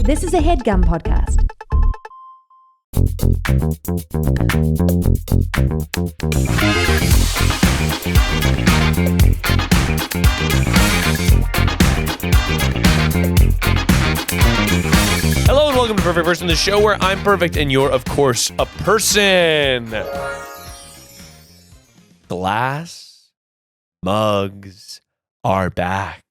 This is a Headgum podcast. Hello and welcome to Perfect Person, the show where I'm perfect and you're, of course, a person. Glass mugs are back.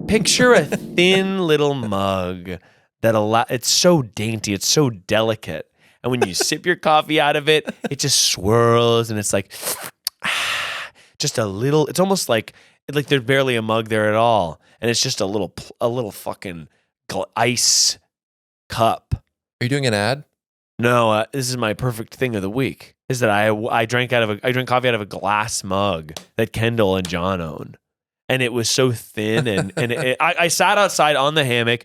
Picture a thin little mug that it's so dainty, it's so delicate. And when you sip your coffee out of it, it just swirls and it's like, just a little, it's almost like there's barely a mug there at all. And it's just a little fucking ice cup. Are you doing an ad? No, this is my perfect thing of the week. Is that I drank coffee out of a glass mug that Kendall and John own. And it was so thin, and I sat outside on the hammock.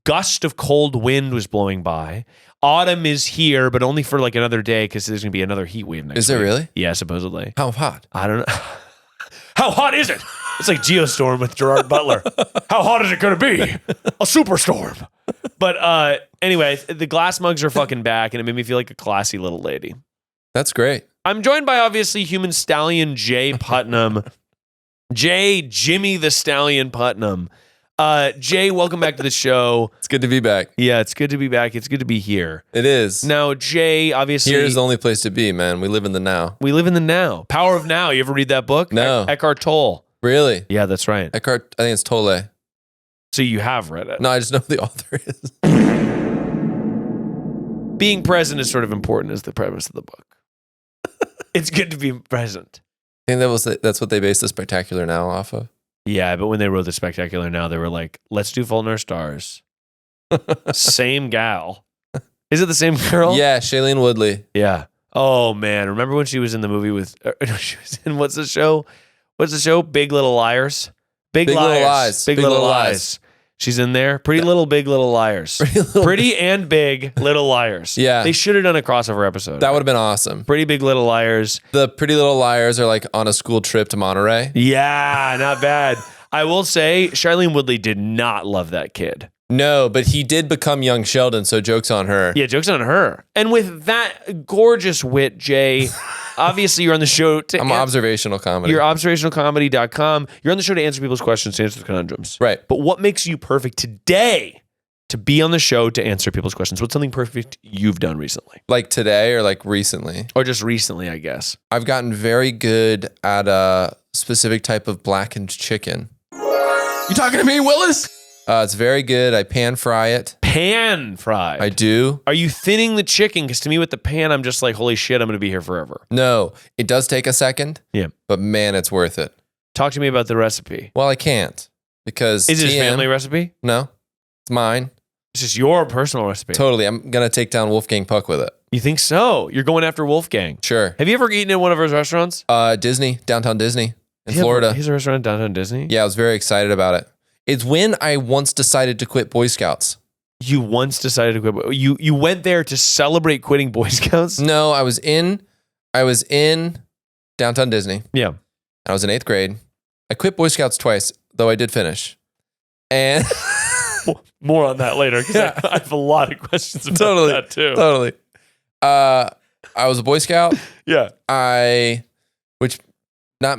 Gust of cold wind was blowing by. Autumn is here, but only for like another day because there's going to be another heat wave next week. Is there really? Yeah, supposedly. How hot? I don't know. How hot is it? It's like Geostorm with Gerard Butler. How hot is it going to be? A superstorm. But anyway, the glass mugs are fucking back, and it made me feel like a classy little lady. That's great. I'm joined by obviously human stallion Jay Putnam. Jimmy the Stallion Putnam. Jay, welcome back to the show. It's good to be back. Yeah, it's good to be back. It's good to be here. It is. Now, Jay, obviously... Here's the only place to be, man. We live in the now. We live in the now. Power of Now. You ever read that book? No. Eckhart Tolle. Really? Yeah, that's right. Eckhart, I think it's Tolle. So you have read it. No, I just know who the author is. Being present is sort of important as the premise of the book. It's good to be present. I think that's what they based the Spectacular Now off of. Yeah, but when they wrote the Spectacular Now, they were like, let's do Fault in Our Stars. Same gal. Is it the same girl? Yeah, Shailene Woodley. Yeah. Oh, man. Remember when she was in the movie with... she was in, what's the show? Big Little Liars? Big Little Lies. Big Little Lies. She's in there. Pretty Big Little Liars. Pretty and Big Little Liars. Yeah. They should have done a crossover episode. That would have been awesome. Pretty Big Little Liars. The Pretty Little Liars are like on a school trip to Monterey. Yeah, not bad. I will say, Shailene Woodley did not love that kid. No, but he did become young Sheldon, so joke's on her. Yeah, joke's on her. And with that gorgeous wit, Jay, obviously you're on the show to... I'm observational comedy. You're observationalcomedy.com. You're on the show to answer people's questions, to answer the conundrums. Right. But what makes you perfect today to be on the show to answer people's questions? What's something perfect you've done recently? Like today or like recently? Or just recently, I guess. I've gotten very good at a specific type of blackened chicken. You talking to me, Willis? It's very good. I pan fry it. Pan fried. I do. Are you thinning the chicken? Because to me with the pan, I'm just like, holy shit, I'm going to be here forever. No, it does take a second. Yeah. But man, it's worth it. Talk to me about the recipe. Well, I can't because Is it a family recipe? No, it's mine. It's just your personal recipe. Totally. I'm going to take down Wolfgang Puck with it. You think so? You're going after Wolfgang. Sure. Have you ever eaten at one of his restaurants? Disney, downtown Disney in Florida. He's a restaurant in downtown Disney? Yeah, I was very excited about it. It's when I once decided to quit Boy Scouts. You once decided to quit. You went there to celebrate quitting Boy Scouts? No, I was in downtown Disney. Yeah. I was in 8th grade. I quit Boy Scouts twice, though I did finish. And more on that later because Yeah. I have a lot of questions about that too. Totally. I was a Boy Scout. Yeah. Which not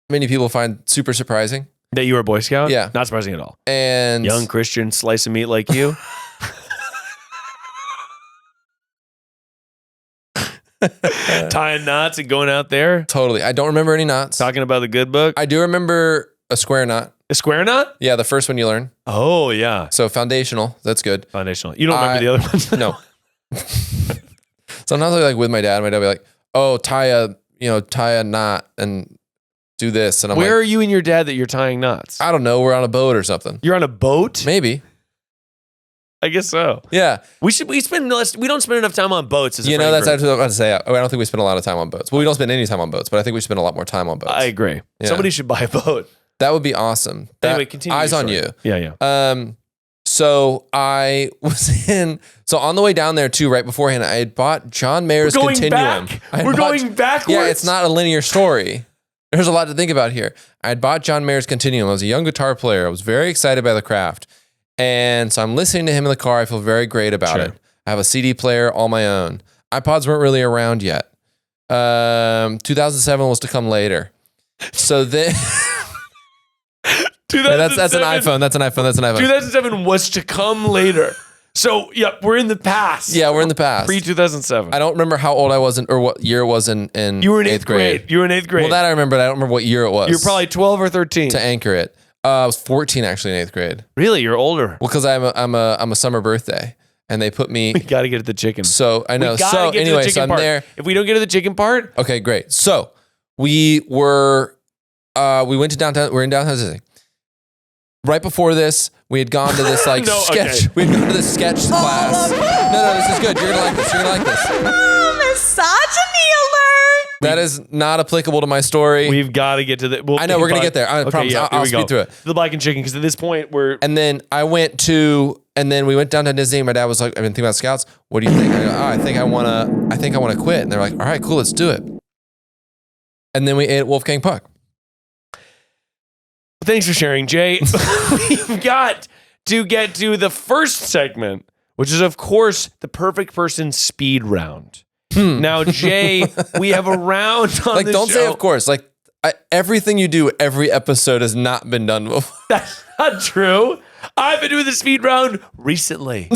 many people find super surprising. That you were a Boy Scout? Yeah. Not surprising at all. And Young Christian slice of meat like you. Tying knots and going out there. Totally. I don't remember any knots. Talking about the good book. I do remember a square knot. A square knot? Yeah, the first one you learn. Oh, yeah. So foundational. That's good. Foundational. You don't remember the other ones? No. Sometimes I like with my dad. My dad would be like, "Oh, tie a knot and do this." And I'm Where like, are you and your dad that you're tying knots? I don't know. We're on a boat or something. You're on a boat? Maybe. I guess so. Yeah. We don't spend enough time on boats as a friend that's group. actually what I was about to say. I don't think we spend a lot of time on boats. Well, we don't spend any time on boats, but I think we spend a lot more time on boats. I agree. Yeah. Somebody should buy a boat. That would be awesome. Anyway, continue. Eyes on you. Yeah. So I was so on the way down there too, right beforehand, I had bought John Mayer's Continuum. We're going backwards. Yeah, it's not a linear story. There's a lot to think about here. I had bought John Mayer's Continuum. I was a young guitar player. I was very excited by the craft. And so I'm listening to him in the car. I feel very great about it. I have a CD player all my own. iPods weren't really around yet. 2007 was to come later. So then... That's an iPhone. That's an iPhone. 2007 was to come later. So, we're in the past. Yeah, we're in the past. Pre-2007. I don't remember how old I was or what year it was in You were in eighth grade. You were in eighth grade. Well, that I remember, but I don't remember what year it was. You're probably 12 or 13. To anchor it. I was 14 actually in eighth grade. Really? You're older. Well, because I'm a summer birthday, and they put me... We got to get to the chicken. So, I know. So, anyway, so I'm there. If we don't get to the chicken part... Okay, great. So, we went to downtown. We're in downtown Disney. Right before this, we had gone to this sketch. Okay. We had gone to this sketch class. No, this is good. You're gonna like this. Misogyny alert. That is not applicable to my story. We've got to get to the... I know, we're going to get there. I promise. I'll speed through it. The black and chicken, because at this point, we're... And then we went down to Disney. My dad was like, I've been thinking about Scouts. What do you think? I go, I think I want to quit. And they're like, all right, cool, let's do it. And then we ate at Wolfgang Puck. Thanks for sharing, Jay. We've got to get to the first segment, which is, of course, the perfect person speed round. Now, Jay, we have a round on the show. Don't say of course. Everything you do every episode has not been done before. That's not true. I've been doing the speed round recently.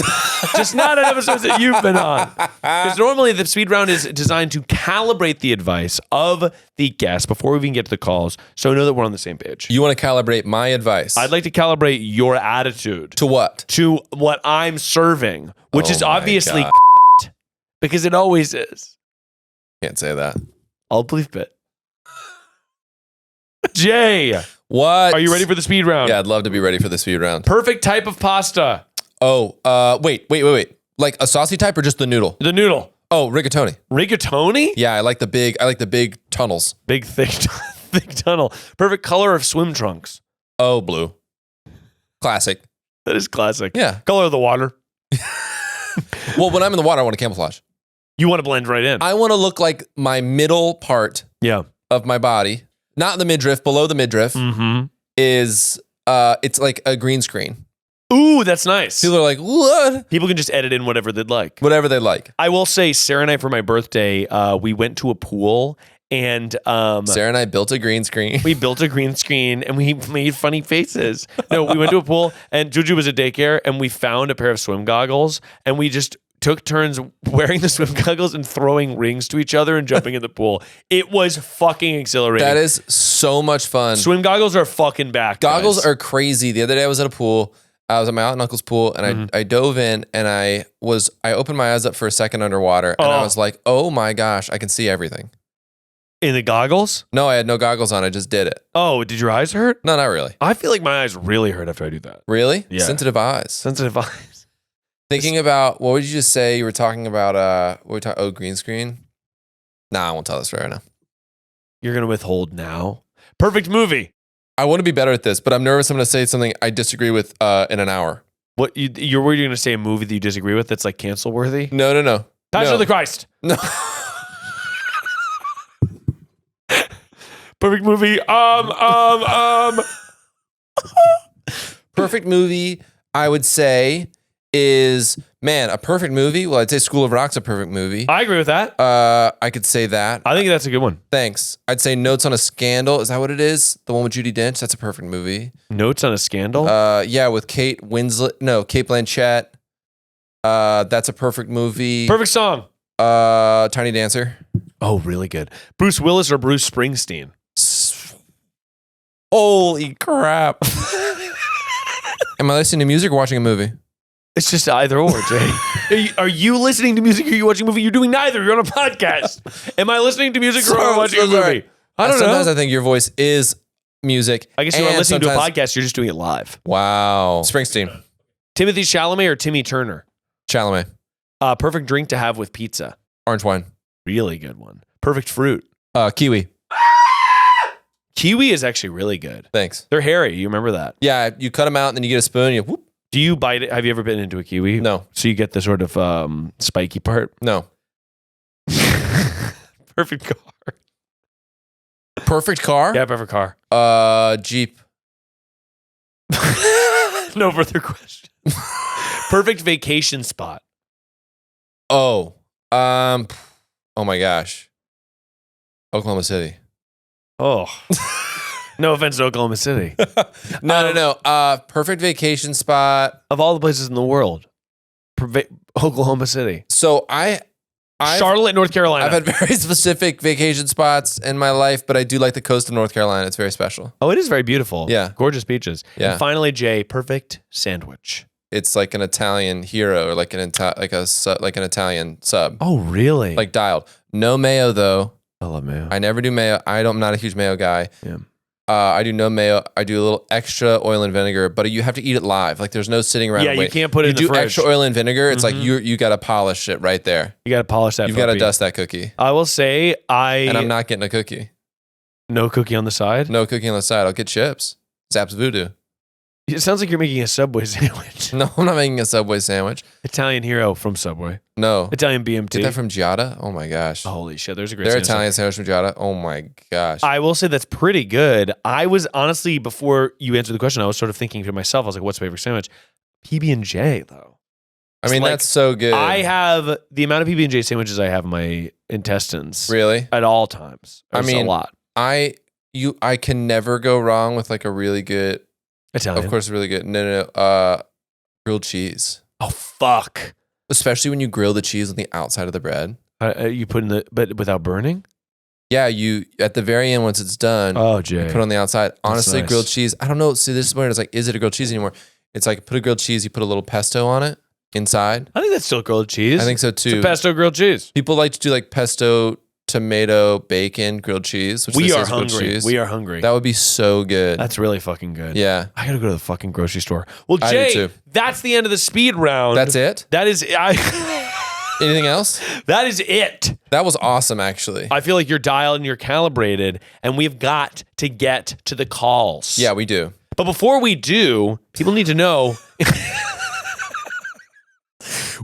Just not on episodes that you've been on. Because normally the speed round is designed to calibrate the advice of the guest before we even get to the calls, so I know that we're on the same page. You want to calibrate my advice? I'd like to calibrate your attitude. To what? To what I'm serving, which is obviously because it always is. Can't say that. I'll bleep it. Jay. What? Are you ready for the speed round? Yeah, I'd love to be ready for the speed round. Perfect type of pasta. Oh, wait. Like a saucy type or just the noodle? The noodle. Oh, rigatoni. Rigatoni? Yeah, I like the big tunnels. Big thick tunnel. Perfect color of swim trunks. Oh, blue. Classic. That is classic. Yeah. Color of the water. Well, when I'm in the water, I want to camouflage. You want to blend right in. I want to look like my middle part of my body. Not the midriff, below the midriff is it's like a green screen. Ooh, that's nice. People are like, what? People can just edit in whatever they'd like. Whatever they like. I will say, Sarah and I, for my birthday, we went to a pool and Sarah and I built a green screen. We built a green screen and we made funny faces. No, we went to a pool and Juju was at daycare and we found a pair of swim goggles and we just took turns wearing the swim goggles and throwing rings to each other and jumping in the pool. It was fucking exhilarating. That is so much fun. Swim goggles are fucking back. Goggles are crazy. The other day I was at a pool. I was at my aunt and uncle's pool and I dove in and I opened my eyes up for a second underwater and I was like, oh my gosh, I can see everything. In the goggles? No, I had no goggles on. I just did it. Oh, did your eyes hurt? No, not really. I feel like my eyes really hurt after I do that. Really? Yeah. Sensitive eyes. Sensitive eyes. Thinking about, what would you just say? You were talking about, green screen? Nah, I won't tell this right now. You're going to withhold now? Perfect movie. I want to be better at this, but I'm nervous I'm going to say something I disagree with in an hour. What, you're worried you're going to say a movie that you disagree with that's like cancel worthy? No. Passion of the Christ. No. Perfect movie. Perfect movie, I would say, is, man, a perfect movie. Well, I'd say School of Rock's a perfect movie. I agree with that. I could say that. I think that's a good one. Thanks. I'd say Notes on a Scandal. Is that what it is? The one with Judi Dench? That's a perfect movie. Notes on a Scandal? Yeah, with Kate Blanchett. That's a perfect movie. Perfect song. Tiny Dancer. Oh, really good. Bruce Willis or Bruce Springsteen? Holy crap. Am I listening to music or watching a movie? It's just either or, Jay. Are you listening to music or are you watching a movie? You're doing neither. You're on a podcast. Am I listening to music or am I watching a movie? I don't know. Sometimes I think your voice is music. I guess you are listening to a podcast. You're just doing it live. Wow. Springsteen. Timothy Chalamet or Timmy Turner? Chalamet. Perfect drink to have with pizza. Orange wine. Really good one. Perfect fruit. Kiwi. Kiwi is actually really good. Thanks. They're hairy. You remember that? Yeah, you cut them out and then you get a spoon and you whoop. Do you bite it? Have you ever bitten into a kiwi? No. So you get the sort of spiky part? No. Perfect car. Perfect car? Yeah, perfect car. Jeep. No further question. Perfect vacation spot. Oh my gosh. Oklahoma City. Oh. No offense to Oklahoma City. No. Perfect vacation spot. Of all the places in the world, Oklahoma City. So Charlotte, North Carolina. I've had very specific vacation spots in my life, but I do like the coast of North Carolina. It's very special. Oh, it is very beautiful. Yeah. Gorgeous beaches. Yeah. And finally, Jay, perfect sandwich. It's like an Italian hero, or like an Italian sub. Oh, really? Like dialed. No mayo though. I love mayo. I never do mayo. I'm not a huge mayo guy. Yeah. I do no mayo. I do a little extra oil and vinegar, but you have to eat it live. Like there's no sitting around. Yeah, and you wait. can't put it in the You fridge. do extra oil and vinegar. It's like you got to polish it right there. You got to polish that. You've got to dust that cookie. I will say And I'm not getting a cookie. No cookie on the side? No cookie on the side. I'll get chips. Zapp's Voodoo. It sounds like you're making a Subway sandwich. No, I'm not making a Subway sandwich. Italian hero from Subway. No. Italian BMT. Get that from Giada? Oh my gosh. Holy shit, there's a great Their sandwich. Italian sandwich from Giada? Oh my gosh. I will say that's pretty good. I was honestly, before you answered the question, I was sort of thinking to myself, I was like, what's my favorite sandwich? PB&J, though. I mean, like, that's so good. I have the amount of PB&J sandwiches I have in my intestines. Really? At all times. I mean, a lot. I can never go wrong with like a really good, Italian. of course, really good. No. Grilled cheese. Oh, fuck. Especially when you grill the cheese on the outside of the bread. You put in but without burning? Yeah, you at the very end once it's done. Oh, Jay. You put it on the outside. Honestly, nice. grilled cheese. I don't know. See, this is where it's like, is it a grilled cheese anymore? It's like put a grilled cheese. You put a little pesto on it inside. I think that's still grilled cheese. I think so too. It's a pesto grilled cheese. People like to do like pesto, tomato, bacon, grilled cheese. Which We this are is grilled hungry. cheese. We are hungry. That would be so good. That's really fucking good. Yeah. I gotta go to the fucking grocery store. Well, I do Jay, too. that's the end of the speed round. That's it? That is Anything else? that is it. That was awesome, actually. I feel like you're dialed and you're calibrated, and we've got to get to the calls. Yeah, we do. But before we do, people need to know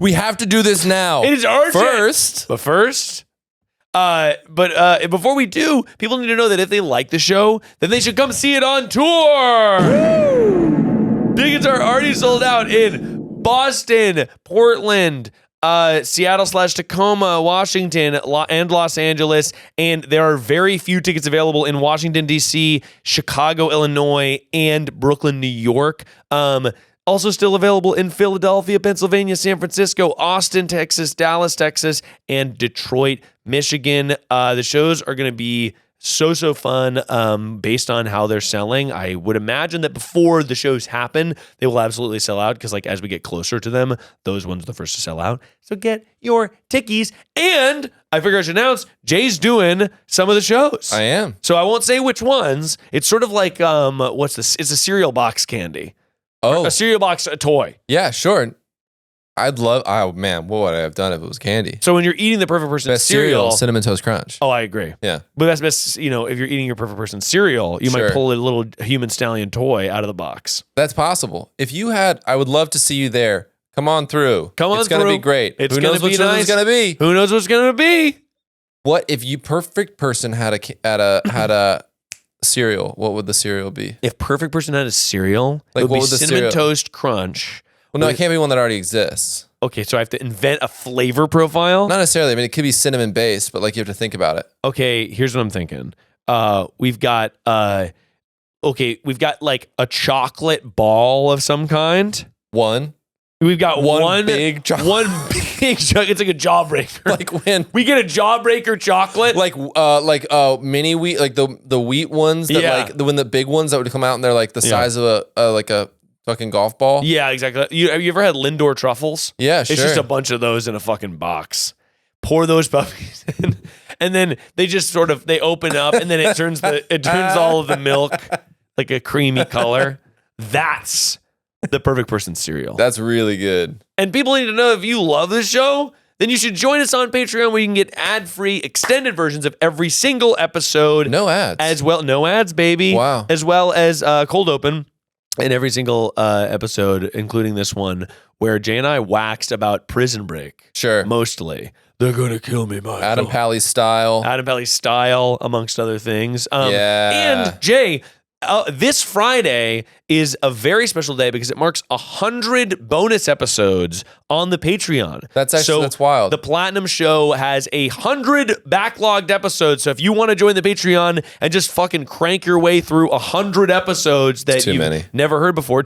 We have to do this now. it is urgent. But before we do, people need to know that if they like the show, then they should come see it on tour. Tickets are already sold out in Boston, Portland, Seattle/Tacoma, Washington, and Los Angeles. And there are very few tickets available in Washington, D.C., Chicago, Illinois, and Brooklyn, New York. Also still available in Philadelphia, Pennsylvania, San Francisco, Austin, Texas, Dallas, Texas, and Detroit, Michigan. The shows are going to be so fun based on how they're selling. I would imagine that before the shows happen, they will absolutely sell out because like as we get closer to them, those ones are the first to sell out. So get your tickies. And I figure I should announce Jay's doing some of the shows. I am. So I won't say which ones. It's sort of like what's this? It's a cereal box candy. Oh, A cereal box toy. yeah, sure. Oh man, what would I have done if it was candy? So when you're eating the perfect person Best cereal, Cinnamon Toast Crunch. oh, I agree. Yeah. But that's best, if you're eating your perfect person cereal, you might Sure. pull a little human stallion toy out of the box. That's possible. If you had, I would love to see you there. Come on through. Come on It's going to through. be great. It's Who gonna knows be which one nice. it's going to be? Who knows what's going to be? What if you perfect person had a cereal? What would the cereal be? If perfect person had a cereal, Like, it would what be would the cinnamon cereal- toast crunch. Well, no, it can't be one that already exists. Okay, so I have to invent a flavor profile. Not necessarily. I mean, it could be cinnamon based, but like you have to think about it. Okay, here's what I'm thinking. We've got like a chocolate ball of some kind. We've got one big chocolate. One big chocolate. It's like a jawbreaker. Like when, We get a jawbreaker chocolate. like mini wheat, like the wheat ones that Yeah. like when the big ones that would come out and they're like the size of a fucking golf ball. Yeah, exactly. Have you ever had Lindor truffles? Yeah, sure. It's just a bunch of those in a fucking box. Pour those puppies in, and then they just sort of they open up, and then it turns all of the milk like a creamy color. That's the perfect person cereal. That's really good. And people need to know if you love this show, then you should join us on Patreon where you can get ad-free extended versions of every single episode. No ads. As well, no ads, baby. Wow. As well as cold open. in every single episode, including this one, where Jay and I waxed about Prison Break. Sure. Mostly. They're going to kill me, Michael. Adam Pally style. Adam Pally style, amongst other things. Yeah. And Jay, this Friday is a very special day because it marks 100 bonus episodes on the Patreon. That's wild. The Platinum Show has 100 backlogged episodes. So if you want to join the Patreon and just fucking crank your way through 100 episodes that you've never heard before,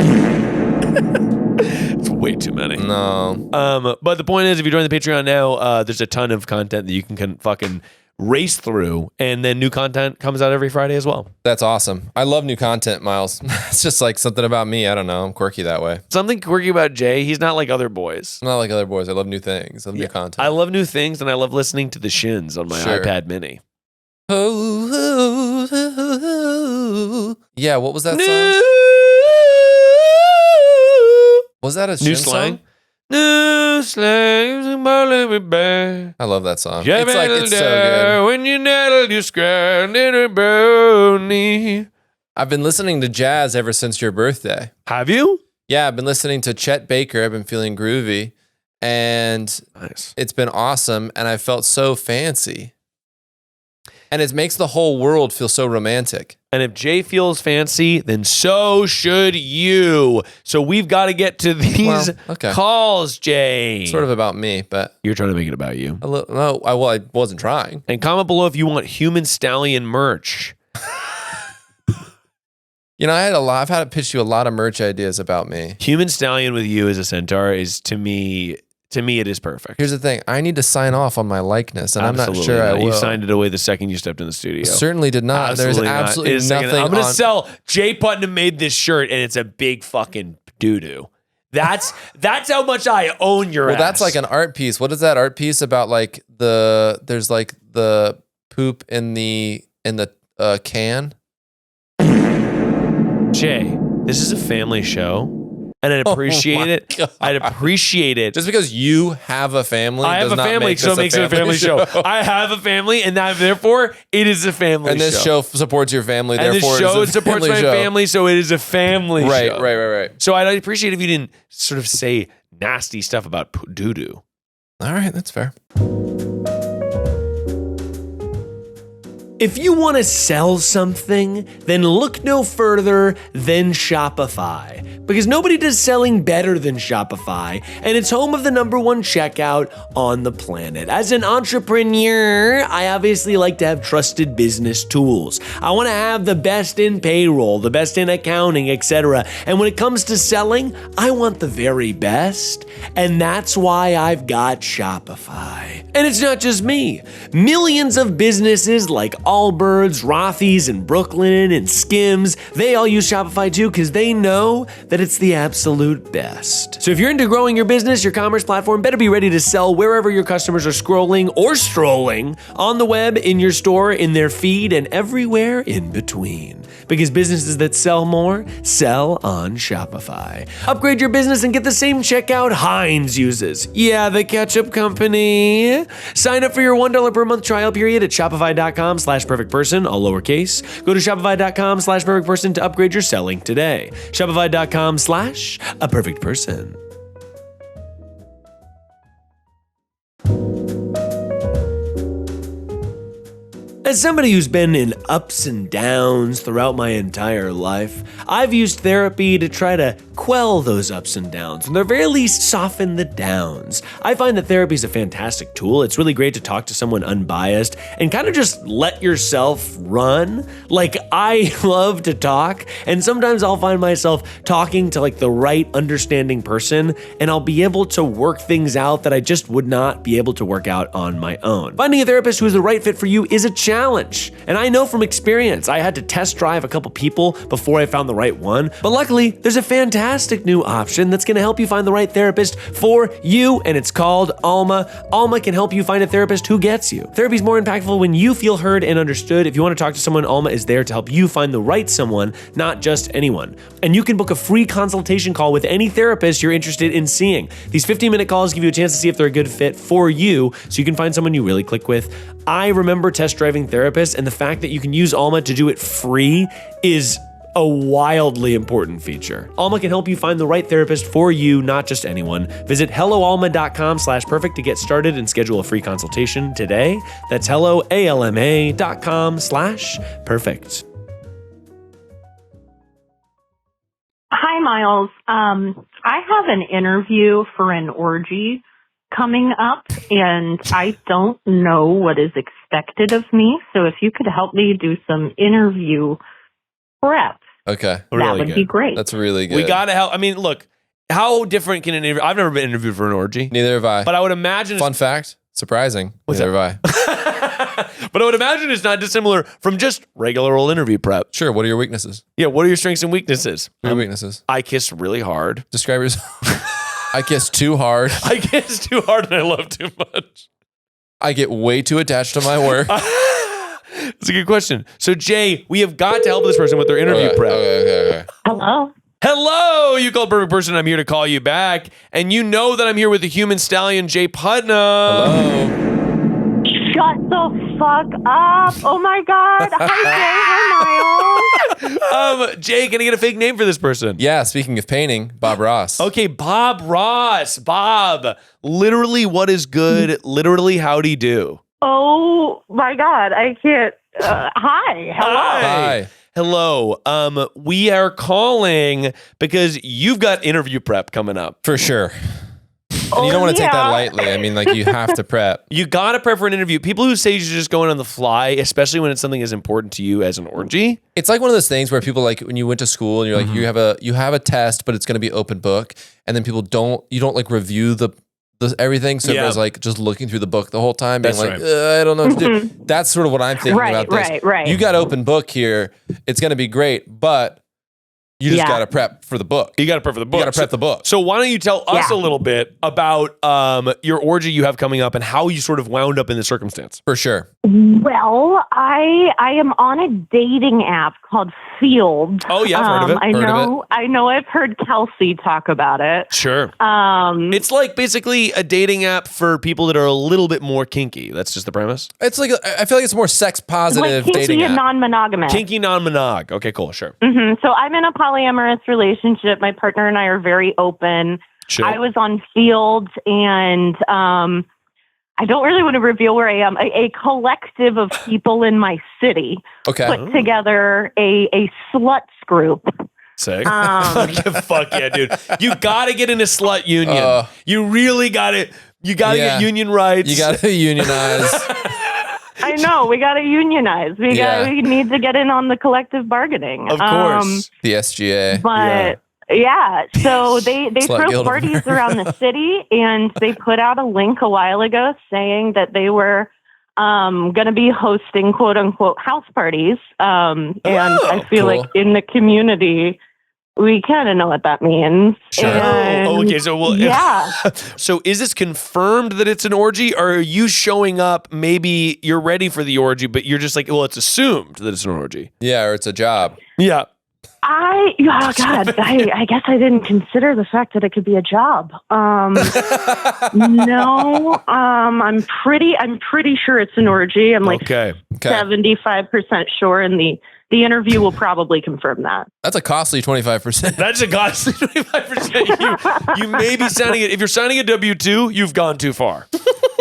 it's way too many. No. But the point is, if you join the Patreon now, there's a ton of content that you can fucking race through, and then new content comes out every Friday as well. That's awesome. I love new content, Miles. It's just like something about me. I don't know. I'm quirky that way. Something quirky about Jay, he's not like other boys. I'm not like other boys. I love new things. I love new content. I love new things, and I love listening to the Shins on my iPad mini. Yeah, what was that song? Was that a new Shin slang? song? New slang, I love that song. It's so good. When you nettle, you scratch little brony. I've been listening to jazz ever since your birthday. Have you? Yeah, I've been listening to Chet Baker. I've been feeling groovy, and It's been awesome, and I felt so fancy. And it makes the whole world feel so romantic. And if Jay feels fancy, then so should you. So we've got to get to these calls, Jay. Sort of about me, but you're trying to make it about you. I wasn't trying. And comment below if you want Human Stallion merch. You know, I've had to pitch you a lot of merch ideas about me. Human Stallion with you as a centaur is to me, it is perfect. Here's the thing. I need to sign off on my likeness, and absolutely I'm not sure I will. You signed it away the second you stepped in the studio. Certainly did not. Absolutely There's absolutely nothing. I'm going to sell. Jay Putnam made this shirt, and it's a big fucking doo-doo. That's how much I own your ass. That's like an art piece. What is that art piece about? Like there's like the poop in the can. Jay, this is a family show. And I'd appreciate it. God. I'd appreciate it. Just because you have a family, I have a family, so it makes it a family show. I have a family, and therefore it is a family show. And this show supports your family, and therefore this show supports my family, so it is a family show. Right. So I'd appreciate if you didn't sort of say nasty stuff about doo-doo. All right, that's fair. If you want to sell something, then look no further than Shopify. Because nobody does selling better than Shopify, and it's home of the #1 checkout on the planet. As an entrepreneur, I obviously like to have trusted business tools. I want to have the best in payroll, the best in accounting, etc. And when it comes to selling, I want the very best. And that's why I've got Shopify. And it's not just me. Millions of businesses like Allbirds, Rothy's, and Brooklyn, and Skims, they all use Shopify too because they know that it's the absolute best. So if you're into growing your business, your commerce platform better be ready to sell wherever your customers are scrolling or strolling, on the web, in your store, in their feed, and everywhere in between. Because businesses that sell more, sell on Shopify. Upgrade your business and get the same checkout Heinz uses. Yeah, the ketchup company. Sign up for your $1 per month trial period at shopify.com/perfectperson, all lowercase. Go to shopify.com/perfectperson to upgrade your selling today. Shopify.com/a-perfect-person. As somebody who's been in ups and downs throughout my entire life, I've used therapy to try to quell those ups and downs, and at the very least soften the downs. I find that therapy is a fantastic tool. It's really great to talk to someone unbiased and kind of just let yourself run. Like, I love to talk, and sometimes I'll find myself talking to like the right understanding person, and I'll be able to work things out that I just would not be able to work out on my own. Finding a therapist who is the right fit for you is a challenge. And I know from experience, I had to test drive a couple people before I found the right one. But luckily, there's a fantastic new option that's going to help you find the right therapist for you, and it's called Alma. Alma can help you find a therapist who gets you. Therapy is more impactful when you feel heard and understood. If you want to talk to someone, Alma is there to help you find the right someone, not just anyone. And you can book a free consultation call with any therapist you're interested in seeing. These 15-minute calls give you a chance to see if they're a good fit for you, so you can find someone you really click with. I remember test driving therapists, and the fact that you can use Alma to do it free is a wildly important feature. Alma can help you find the right therapist for you, not just anyone. Visit helloalma.com/perfect to get started and schedule a free consultation today. That's helloalma.com/perfect. Hi, Miles. I have an interview for an orgy coming up, and I don't know what is expected of me. So if you could help me do some interview prep, Okay. that would be great. That's really good. We gotta help. I mean, look, how different can an interview? I've never been interviewed for an orgy. Neither have I. But I would imagine. Fun fact, surprising. Neither have I. But I would imagine it's not dissimilar from just regular old interview prep. Sure. What are your weaknesses? Yeah. What are your strengths and weaknesses? What are your weaknesses? I kiss really hard. Describe yourself. I kiss too hard. I kiss too hard and I love too much. I get way too attached to my work. That's a good question. So, Jay, we have got to help this person with their interview prep. Okay. Hello. Hello, you called Perfect Person. I'm here to call you back. And you know that I'm here with the human stallion, Jay Putnam. Hello. Shut the fuck up. Oh, my God. Hi, Jay. Hi, Miles. Jay, can I get a fake name for this person? Yeah, speaking of painting, Bob Ross. Okay, Bob Ross. Bob, literally what is good? Literally howdy do? Oh, my God. I can't. Hi. Hello. Hi. Hello. We are calling because you've got interview prep coming up. For sure. And you don't want to take that lightly. I mean, like, you have to prep. You got to prep for an interview. People who say you should just go in on the fly, especially when it's something as important to you as an orgy. It's like one of those things where people, like, when you went to school and you're like, you have a test, but it's going to be open book. And then people don't like review the everything. So everyone's like just looking through the book the whole time, being That's like, I don't know what to do. That's sort of what I'm thinking about this. Right. You got open book here. It's going to be great, but you just got to prep for the book. You got to prep for the book. You got to prep the book. So why don't you tell us a little bit about your orgy you have coming up and how you sort of wound up in this circumstance? For sure. Well, I am on a dating app called Field. Oh yeah, I've heard of it. I know. I've heard Kelsey talk about it. Sure. It's like basically a dating app for people that are a little bit more kinky. That's just the premise. It's like, I feel like it's more sex positive like kinky dating and app. non-monogamous. Kinky non-monog. Okay, cool. Sure. So I'm in a polyamorous relationship. My partner and I are very open. Sure. I was on Field, and I don't really want to reveal where I am. A collective of people in my city put together a sluts group. Sick. Fuck yeah, dude. You got to get in a slut union. You really got to. You got to get union rights. You got to unionize. I know. We got to unionize. We need to get in on the collective bargaining. Of course. The SGA. But so they throw parties around the city, and they put out a link a while ago saying that they were going to be hosting quote unquote house parties. And I feel like in the community, we kind of know what that means. Sure. Okay. So, so is this confirmed that it's an orgy, or are you showing up? Maybe you're ready for the orgy, but you're just like, well, it's assumed that it's an orgy. Yeah, or it's a job. Yeah. I guess I didn't consider the fact that it could be a job. No, I'm pretty sure it's an orgy. I'm like 75% sure, and the interview will probably confirm that. That's a costly 25%. That's a costly 25%. You may be signing it. If you're signing a W-2, you've gone too far.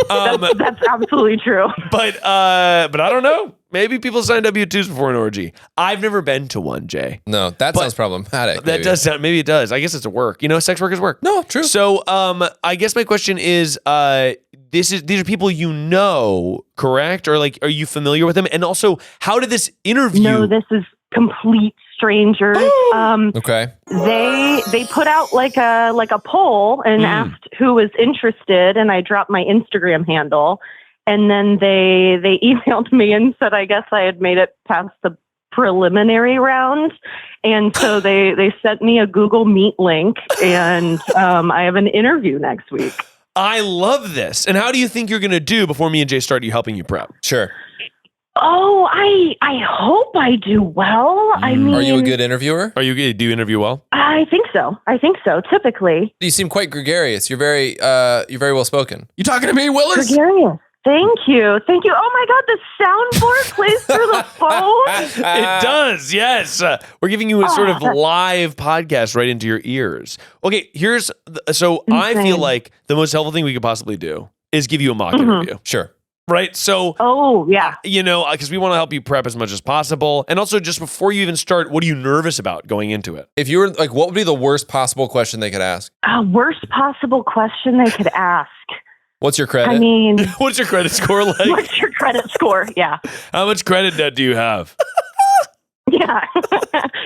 That's absolutely true. But I don't know. Maybe people sign W-2s before an orgy. I've never been to one, Jay. No, that sounds problematic. That does sound. Maybe it does. I guess it's a work. You know, sex work is work. No, true. So, I guess my question is, these are people you know, correct? Or like, are you familiar with them? And also, how did this interview? No, this is complete strangers. Okay. They put out like a poll and asked who was interested, and I dropped my Instagram handle, and then they emailed me and said I guess I had made it past the preliminary round, and so they sent me a Google Meet link, and I have an interview next week. I love this. And how do you think you're going to do before me and Jay start helping you prep? Sure. Oh, I hope I do well. I mean, are you a good interviewer? Do you interview well? I think so. Typically, you seem quite gregarious. You're very well spoken. You talking to me, Willis? Gregarious. Thank you. Thank you. Oh my God, the soundboard plays through the phone. It does, yes. We're giving you a sort of live podcast right into your ears. Okay, I feel like the most helpful thing we could possibly do is give you a mock interview. Sure. Right? So, because we want to help you prep as much as possible. And also, just before you even start, what are you nervous about going into it? If you were like, what would be the worst possible question they could ask? Worst possible question they could ask. What's your credit? I mean, what's your credit score like? What's your credit score? Yeah. How much credit debt do you have? Yeah.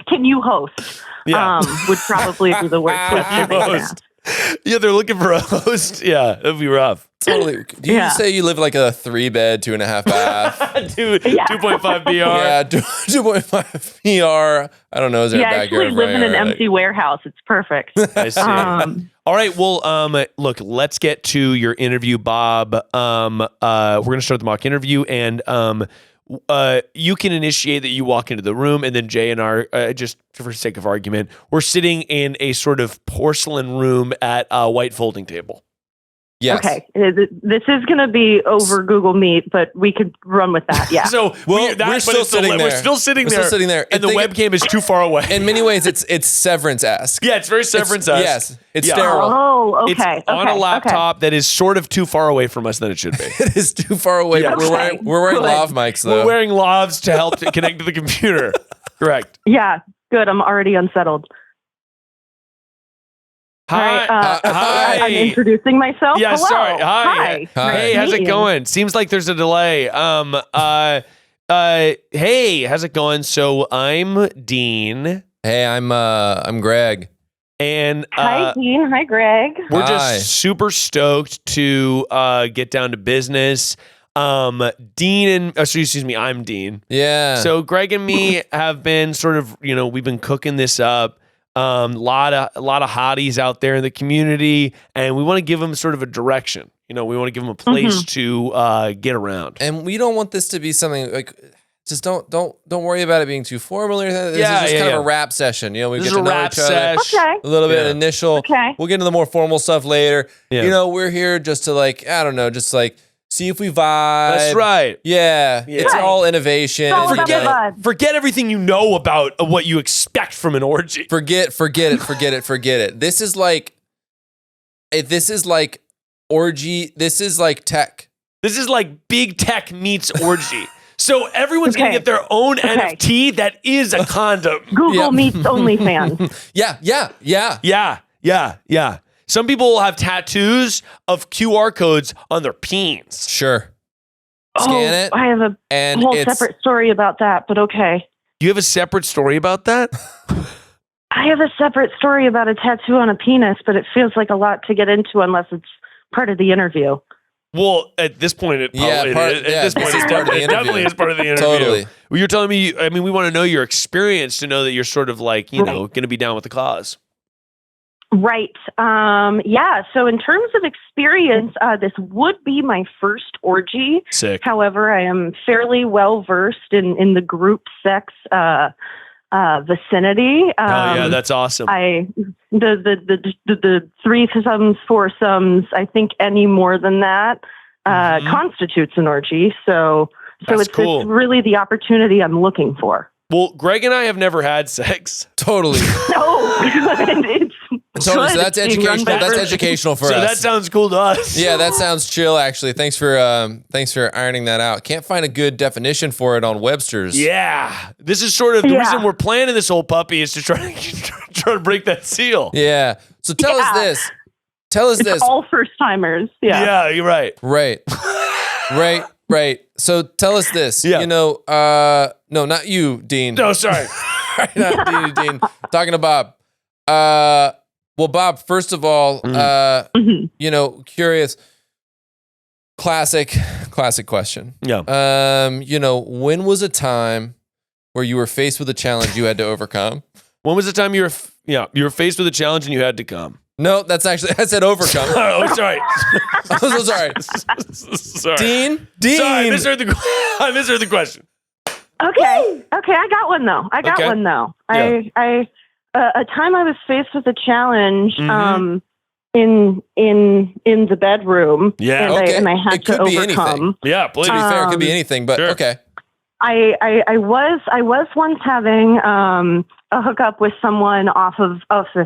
Can you host? Yeah. Would probably be the worst question they could ask. Yeah, they're looking for a host. Yeah, that'd be rough. Totally. Do you say you live like a 3-bed, 2.5 bath? Dude, 2.5 BR. Yeah, 2.5 BR. I don't know. Is there a backyard? I actually live in an empty warehouse. It's perfect. I see. All right. Well, look, let's get to your interview, Bob. We're going to start the mock interview, and you can initiate that you walk into the room, and then Jay and I, just for sake of argument, we're sitting in a sort of porcelain room at a white folding table. Yes. Okay. This is going to be over Google Meet, but we could run with that. Yeah. So we're still sitting there. We're still sitting there. And the webcam is too far away. In many ways, it's Severance-esque. Yeah, it's very Severance-esque. Yes. It's sterile. Oh, okay. It's on a laptop that is sort of too far away from us than it should be. It is too far away. Yeah. We're wearing lav mics, though. We're wearing lavs to help to connect to the computer. Correct. Yeah. Good. I'm already unsettled. Hi. Hi. I'm introducing myself. Yeah, Hello. sorry. Hi. Hey, how's it going? Seems like there's a delay. Hey, how's it going? So I'm Dean. Hey, I'm Greg. And hi, Dean. Hi, Greg. We're just super stoked to get down to business. Dean and excuse me, I'm Dean. Yeah. So Greg and me have been sort of, we've been cooking this up. A lot of hotties out there in the community, and we want to give them sort of a direction. We want to give them a place to get around. And we don't want this to be something like, just don't worry about it being too formal or anything. This is just kind of a rap session. We this get is to a know rap each other. sesh. Okay. A little bit initial. Okay. We'll get into the more formal stuff later. Yeah. We're here just to see if we vibe. That's right. Yeah. It's all innovation. Forget everything you know about what you expect from an orgy. Forget it. This is like orgy. This is like tech. This is like big tech meets orgy. So everyone's going to get their own NFT that is a condom. Google meets OnlyFans. Yeah. Some people will have tattoos of QR codes on their peens. Sure. Scan it. I have a whole separate story about that, but okay. You have a separate story about that? I have a separate story about a tattoo on a penis, but it feels like a lot to get into unless it's part of the interview. Well, at this point, it definitely is part of the interview. Totally. Well, you're telling me, we want to know your experience to know that you're sort of like, going to be down with the cause. Right. So in terms of experience, this would be my first orgy. Sick. However, I am fairly well versed in the group sex vicinity. Yeah, that's awesome. The threesomes, foursomes, I think any more than that constitutes an orgy. So it's really the opportunity I'm looking for. Well, Greg and I have never had sex. Totally. No, Totally. So that's educational. That's educational for us. So that sounds cool to us. Yeah, that sounds chill. Actually, thanks for ironing that out. Can't find a good definition for it on Webster's. Yeah, this is sort of the reason we're planning this whole puppy is to try to break that seal. Yeah. So tell us this. It's all first timers. Yeah. Yeah, you're right. Right. So tell us this. Yeah. No, not you, Dean. No, sorry. Not Dean. Talking to Bob. Well, Bob, first of all, curious, classic question. Yeah. When was a time where you were faced with a challenge you had to overcome? When was the time you were faced with a challenge and you had to come? No, I said overcome. Oh, sorry. I'm so sorry. Sorry. Dean. Sorry, I misheard the question. Okay, I got one though. A time I was faced with a challenge in the bedroom. Yeah. And I had It could to be overcome. anything. Yeah, please. To be fair, it could be anything, but Sure. okay. I was once having a hookup with someone off of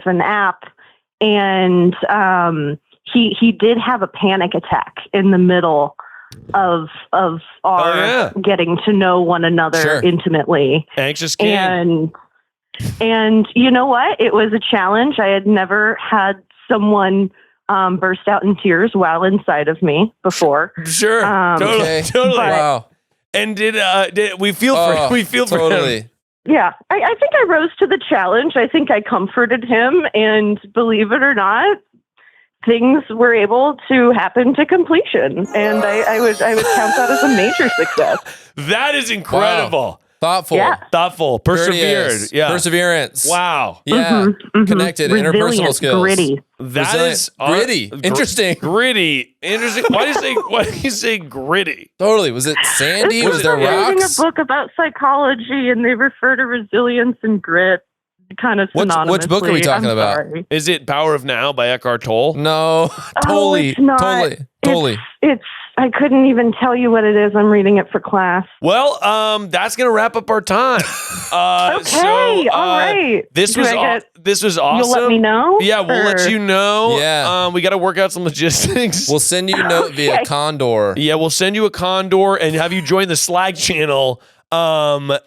an app, and he did have a panic attack in the middle of our getting to know one another intimately. Anxious kid. And you know what? It was a challenge. I had never had someone burst out in tears while inside of me before. Sure. Totally. Wow. And did we feel for him? Yeah, I think I rose to the challenge. I think I comforted him, and believe it or not, things were able to happen to completion, and I would count that as a major success. That is incredible. Wow. Thoughtful. Yeah. Thoughtful. Persevered. Yeah. Perseverance. Wow. Yeah. Connected. Resilient, Interpersonal skills. Gritty. That is gritty. Interesting. Gritty. Interesting. Why do you say gritty? Totally. Was it sandy? Was there reading rocks? a book about psychology, and they refer to resilience and grit kind of synonymously. Which book are we talking about? Sorry. Is it Power of Now by Eckhart Tolle? No. Totally. It's not. Totally. It's I couldn't even tell you what it is. I'm reading it for class. Well, that's gonna wrap up our time. Okay, all right. This was awesome. You'll let me know? Yeah, we'll let you know. Yeah. We got to work out some logistics. We'll send you a note via Condor. Yeah, we'll send you a Condor and have you join the Slack channel. If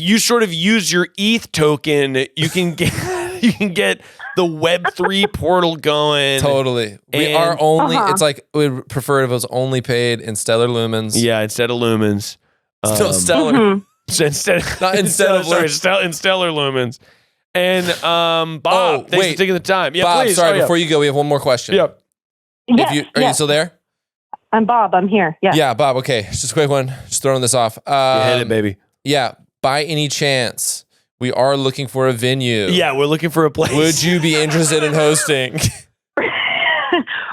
you sort of use your ETH token, you can get the Web3 portal going. Totally. We are only, it's like, we'd prefer if it was only paid in stellar lumens. Yeah, instead of lumens. Still stellar. Instead of stellar lumens. And Bob, thanks for taking the time. Yeah, Bob, please. sorry, before you go, we have one more question. Yeah. Are you still there? I'm Bob. I'm here. Yeah. Yeah, Bob. Okay, just a quick one. Just throwing this off. Hit it, baby. Yeah. By any chance, we are looking for a venue. Yeah, we're looking for a place. Would you be interested in hosting?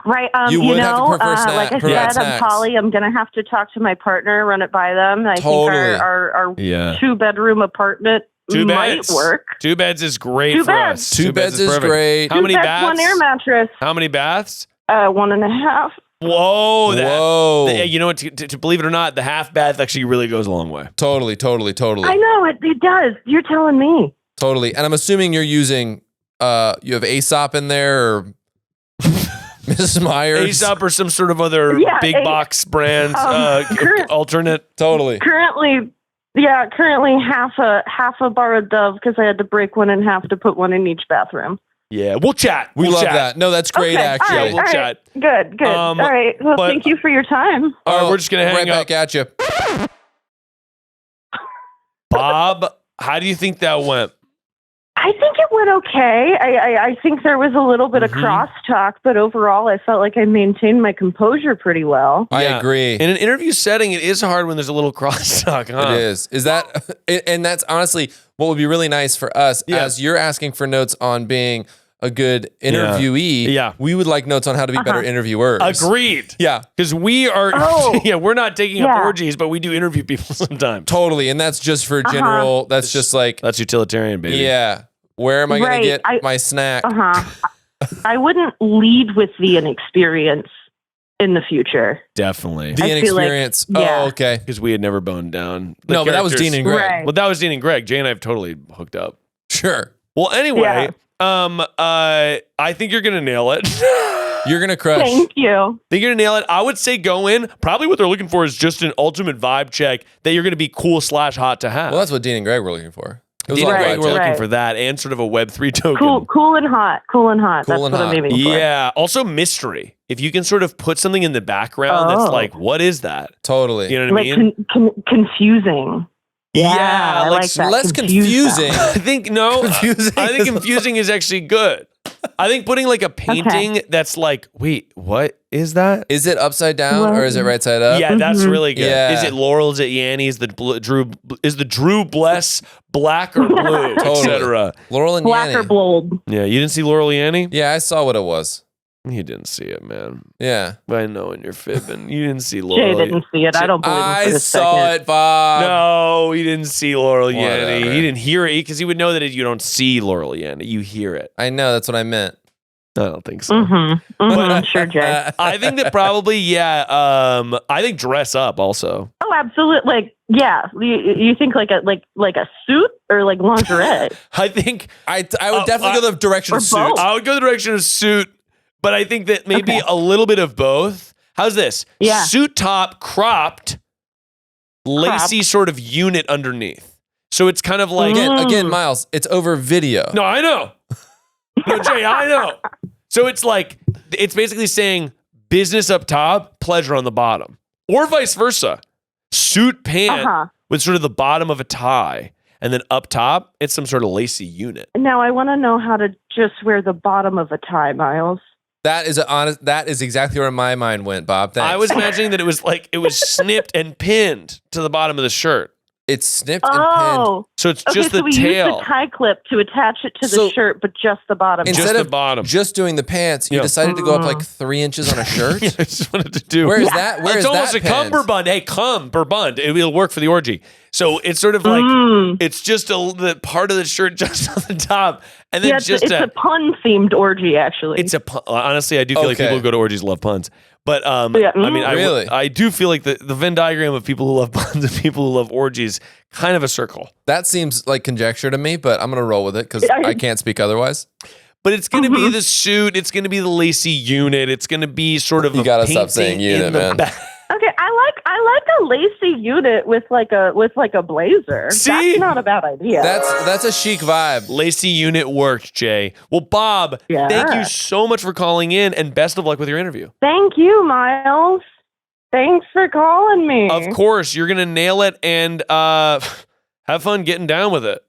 Right. You would have to prefer like I said, I'm Polly. I'm going to have to talk to my partner, run it by them. I think our 2-bedroom apartment might work. 2 beds is great for us. 2 beds is great. How many baths? 1 air mattress. How many baths? 1.5. Whoa. You know what? To believe it or not, the half bath actually really goes a long way. Totally. I know, it does. You're telling me. Totally. And I'm assuming you're using, you have Aesop in there or Mrs. Myers. Aesop or some sort of other big box brand alternate. Totally. Currently half a borrowed dove because I had to break one in half to put one in each bathroom. Yeah, we'll chat. We love that. No, that's great, actually. All right, we'll chat. Good. All right. Well, thank you for your time. All right, we're just going to hang right back at you. Bob, how do you think that went? I think it went okay. I think there was a little bit of crosstalk, but overall, I felt like I maintained my composure pretty well. I agree. In an interview setting, it is hard when there's a little crosstalk, huh? It is. And that's honestly what would be really nice for us as you're asking for notes on being a good interviewee. Yeah. We would like notes on how to be better interviewers. Agreed. Yeah. Because we are, we're not taking up orgies, but we do interview people sometimes. Totally. And that's just for general, that's just like. That's utilitarian, baby. Yeah. Where am I going to get my snack? I wouldn't lead with the inexperience in the future. Definitely. The inexperience. Like, oh, okay. Because we had never boned down. No, but that was Dean and Greg. Right. Well, that was Dean and Greg. Jay and I have totally hooked up. Sure. Well, anyway, I think you're going to nail it. You're going to crush. Thank you. I think you're going to nail it. I would say go in. Probably what they're looking for is just an ultimate vibe check that you're going to be cool/hot to have. Well, that's what Dean and Greg were looking for. Dean and Greg were looking for that and sort of a Web3 token. Cool and hot. That's what I'm aiming for. Yeah. Also mystery. If you can sort of put something in the background that's like, what is that? Totally. You know what I mean? Confusing. Yeah, I like that. Less confusing. I think I think confusing is actually good. I think putting like a painting that's like, wait, what is that? Is it upside down or is it right side up? Yeah, that's really good. Yeah. Is it Laurel? Is it Yanni? Is the Drew Bless black or blue, etc.? Laurel and black Yanni. or bold. Yeah, you didn't see Laurel Yanni? Yeah, I saw what it was. You didn't see it, man. Yeah. I know, and you're fibbing. You didn't see Laurel. Jay didn't see it. I don't believe him for a saw second. it, Bob. No, he didn't see Laurel Yanni. Whatever. He didn't hear it because he would know that you don't see Laurel Yanni. You hear it. I know. That's what I meant. I don't think so. Sure, Jay. I think that probably, yeah. I think dress up also. Oh, absolutely. Like, yeah. You think like a suit or like lingerie? I think I would definitely go the direction of suit. both. I would go the direction of suit, but I think that maybe a little bit of both. How's this? Yeah. Suit top, cropped, lacy sort of unit underneath. So it's kind of like Again, Miles, it's over video. No, I know. No, Jay, I know. So it's like, it's basically saying business up top, pleasure on the bottom. Or vice versa. Suit pant with sort of the bottom of a tie. And then up top, it's some sort of lacy unit. Now, I want to know how to just wear the bottom of a tie, Miles. That is exactly where my mind went, Bob. Thanks. I was imagining that it was snipped and pinned to the bottom of the shirt. It's snipped and pinned. So it's just the we tail. used the tie clip to attach it to the shirt, but just the bottom. Instead Just of the bottom. just doing the pants, you decided to go up like 3 inches on a shirt. I just wanted to do. Where is that? Where it's is almost that a cummerbund. Hey, cummerbund. It'll work for the orgy. So it's sort of like it's just the part of the shirt just on the top, and then it's a pun themed orgy. Actually, it's a pun. Honestly, I do feel like people who go to orgies love puns. But I mean, Really? I do feel like the Venn diagram of people who love puns and people who love orgies kind of a circle. That seems like conjecture to me, but I'm gonna roll with it because I can't speak otherwise. But it's going to be the suit. It's going to be the lacy unit. It's going to be sort of You gotta stop saying unit, man. okay. I like a lacy unit with like a blazer. See? That's not a bad idea. That's a chic vibe. Lacy unit worked, Jay. Well, Bob, thank you so much for calling in, and best of luck with your interview. Thank you, Miles. Thanks for calling me. Of course, you're going to nail it, and have fun getting down with it.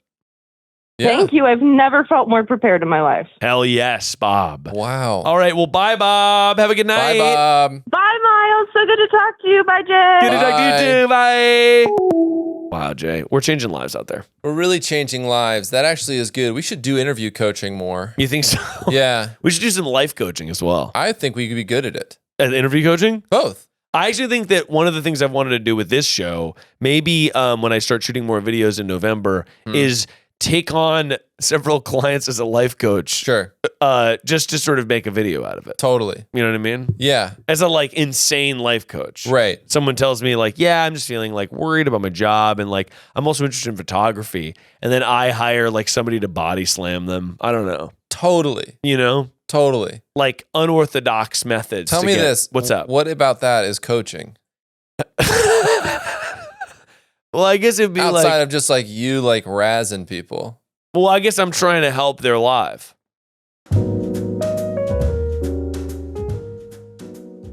Yeah. Thank you. I've never felt more prepared in my life. Hell yes, Bob. Wow. All right, well, bye, Bob. Have a good night. Bye, Bob. Bye, Miles. So good to talk to you. Bye, Jay. Good to talk to you too. Bye. Wow, Jay. We're changing lives out there. We're really changing lives. That actually is good. We should do interview coaching more. You think so? Yeah. We should do some life coaching as well. I think we could be good at it. Interview coaching? Both. I actually think that one of the things I've wanted to do with this show, maybe when I start shooting more videos in November, is take on several clients as a life coach. Sure. Just to sort of make a video out of it. Totally. You know what I mean? Yeah. As a like insane life coach. Right. Someone tells me like, yeah, I'm just feeling like worried about my job and like I'm also interested in photography. And then I hire like somebody to body slam them. I don't know. Totally. You know? Totally. Like unorthodox methods. Tell me this. What's up? What about that is coaching? Well, I guess it'd be outside of just like you like razzing people. Well, I guess I'm trying to help their life.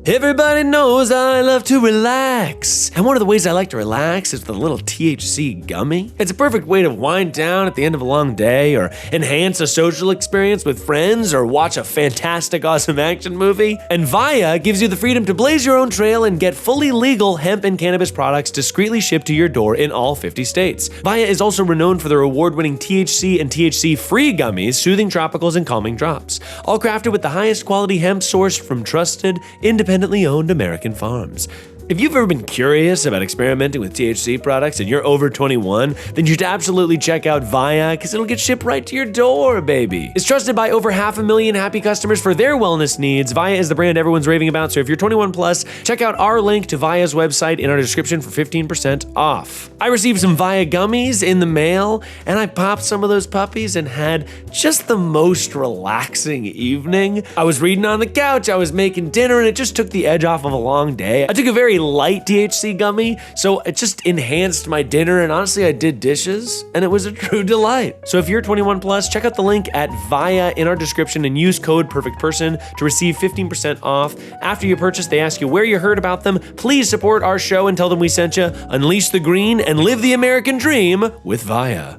Everybody knows I love to relax. And one of the ways I like to relax is with a little THC gummy. It's a perfect way to wind down at the end of a long day or enhance a social experience with friends or watch a fantastic, awesome action movie. And Via gives you the freedom to blaze your own trail and get fully legal hemp and cannabis products discreetly shipped to your door in all 50 states. Via is also renowned for their award-winning THC and THC-free gummies, soothing tropicals, and calming drops. All crafted with the highest quality hemp sourced from trusted, independently owned American farms. If you've ever been curious about experimenting with THC products and you're over 21, then you should absolutely check out Via because it'll get shipped right to your door, baby. It's trusted by over 500,000 happy customers for their wellness needs. Via is the brand everyone's raving about, so if you're 21 plus, check out our link to Via's website in our description for 15% off. I received some Via gummies in the mail, and I popped some of those puppies and had just the most relaxing evening. I was reading on the couch, I was making dinner, and it just took the edge off of a long day. I took a very light THC gummy, so it just enhanced my dinner, and honestly, I did dishes, and it was a true delight. So if you're 21 plus, check out the link at Via in our description and use code PERFECTPERSON to receive 15% off. After you purchase, they ask you where you heard about them. Please support our show and tell them we sent you. Unleash the green and live the American dream with Via.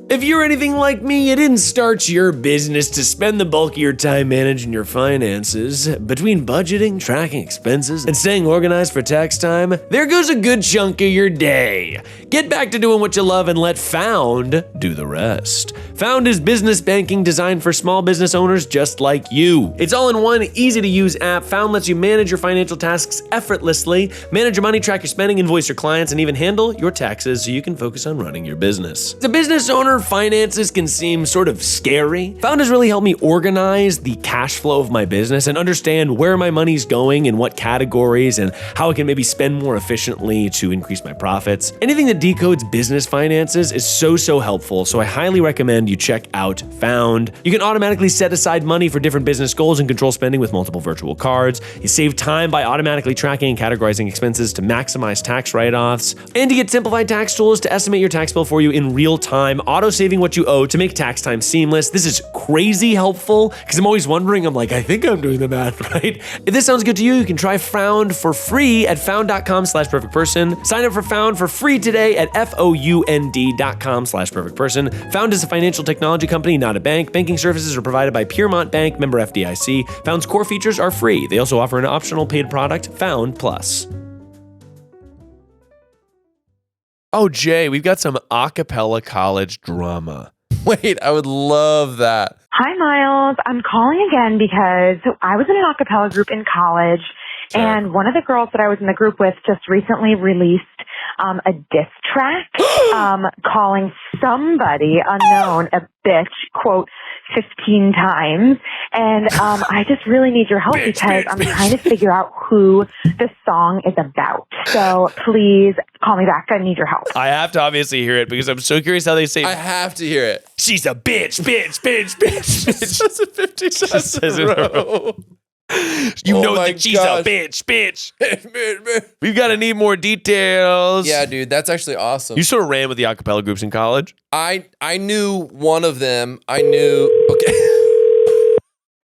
If you're anything like me, you didn't start your business to spend the bulk of your time managing your finances. Between budgeting, tracking expenses, and staying organized for tax time, there goes a good chunk of your day. Get back to doing what you love and let Found do the rest. Found is business banking designed for small business owners just like you. It's all in one easy-to-use app. Found lets you manage your financial tasks effortlessly, manage your money, track your spending, invoice your clients, and even handle your taxes so you can focus on running your business. As a business owner, finances can seem sort of scary. Found has really helped me organize the cash flow of my business and understand where my money's going and what categories and how I can maybe spend more efficiently to increase my profits. Anything that decodes business finances is so helpful, so I highly recommend you check out Found. You can automatically set aside money for different business goals and control spending with multiple virtual cards. You save time by automatically tracking and categorizing expenses to maximize tax write-offs. And you get simplified tax tools to estimate your tax bill for you in real time, auto-saving what you owe to make tax time seamless. This is crazy helpful because I'm always wondering, I think I'm doing the math right. If this sounds good to you, you can try Found for free at found.com/perfectperson. Sign up for Found for free today at found.com/perfectperson. Found is a financial technology company, not a bank. Banking services are provided by Piermont Bank, member FDIC. Found's core features are free. They also offer an optional paid product, Found Plus. Oh, Jay, we've got some acapella college drama. Wait, I would love that. Hi, Miles. I'm calling again because I was in an acapella group in college, and one of the girls that I was in the group with just recently released a diss track calling somebody unknown a bitch, quote, 15 times. And I just really need your help because I'm trying to figure out who the song is about. So please call me back. I need your help. I have to obviously hear it because I'm so curious how they say I have to hear it. She's a bitch. It's just a 50 times in a row. You know that she's a bitch. We've got to need more details. Yeah, dude, that's actually awesome. You sort of ran with the acapella groups in college? I knew one of them. Okay.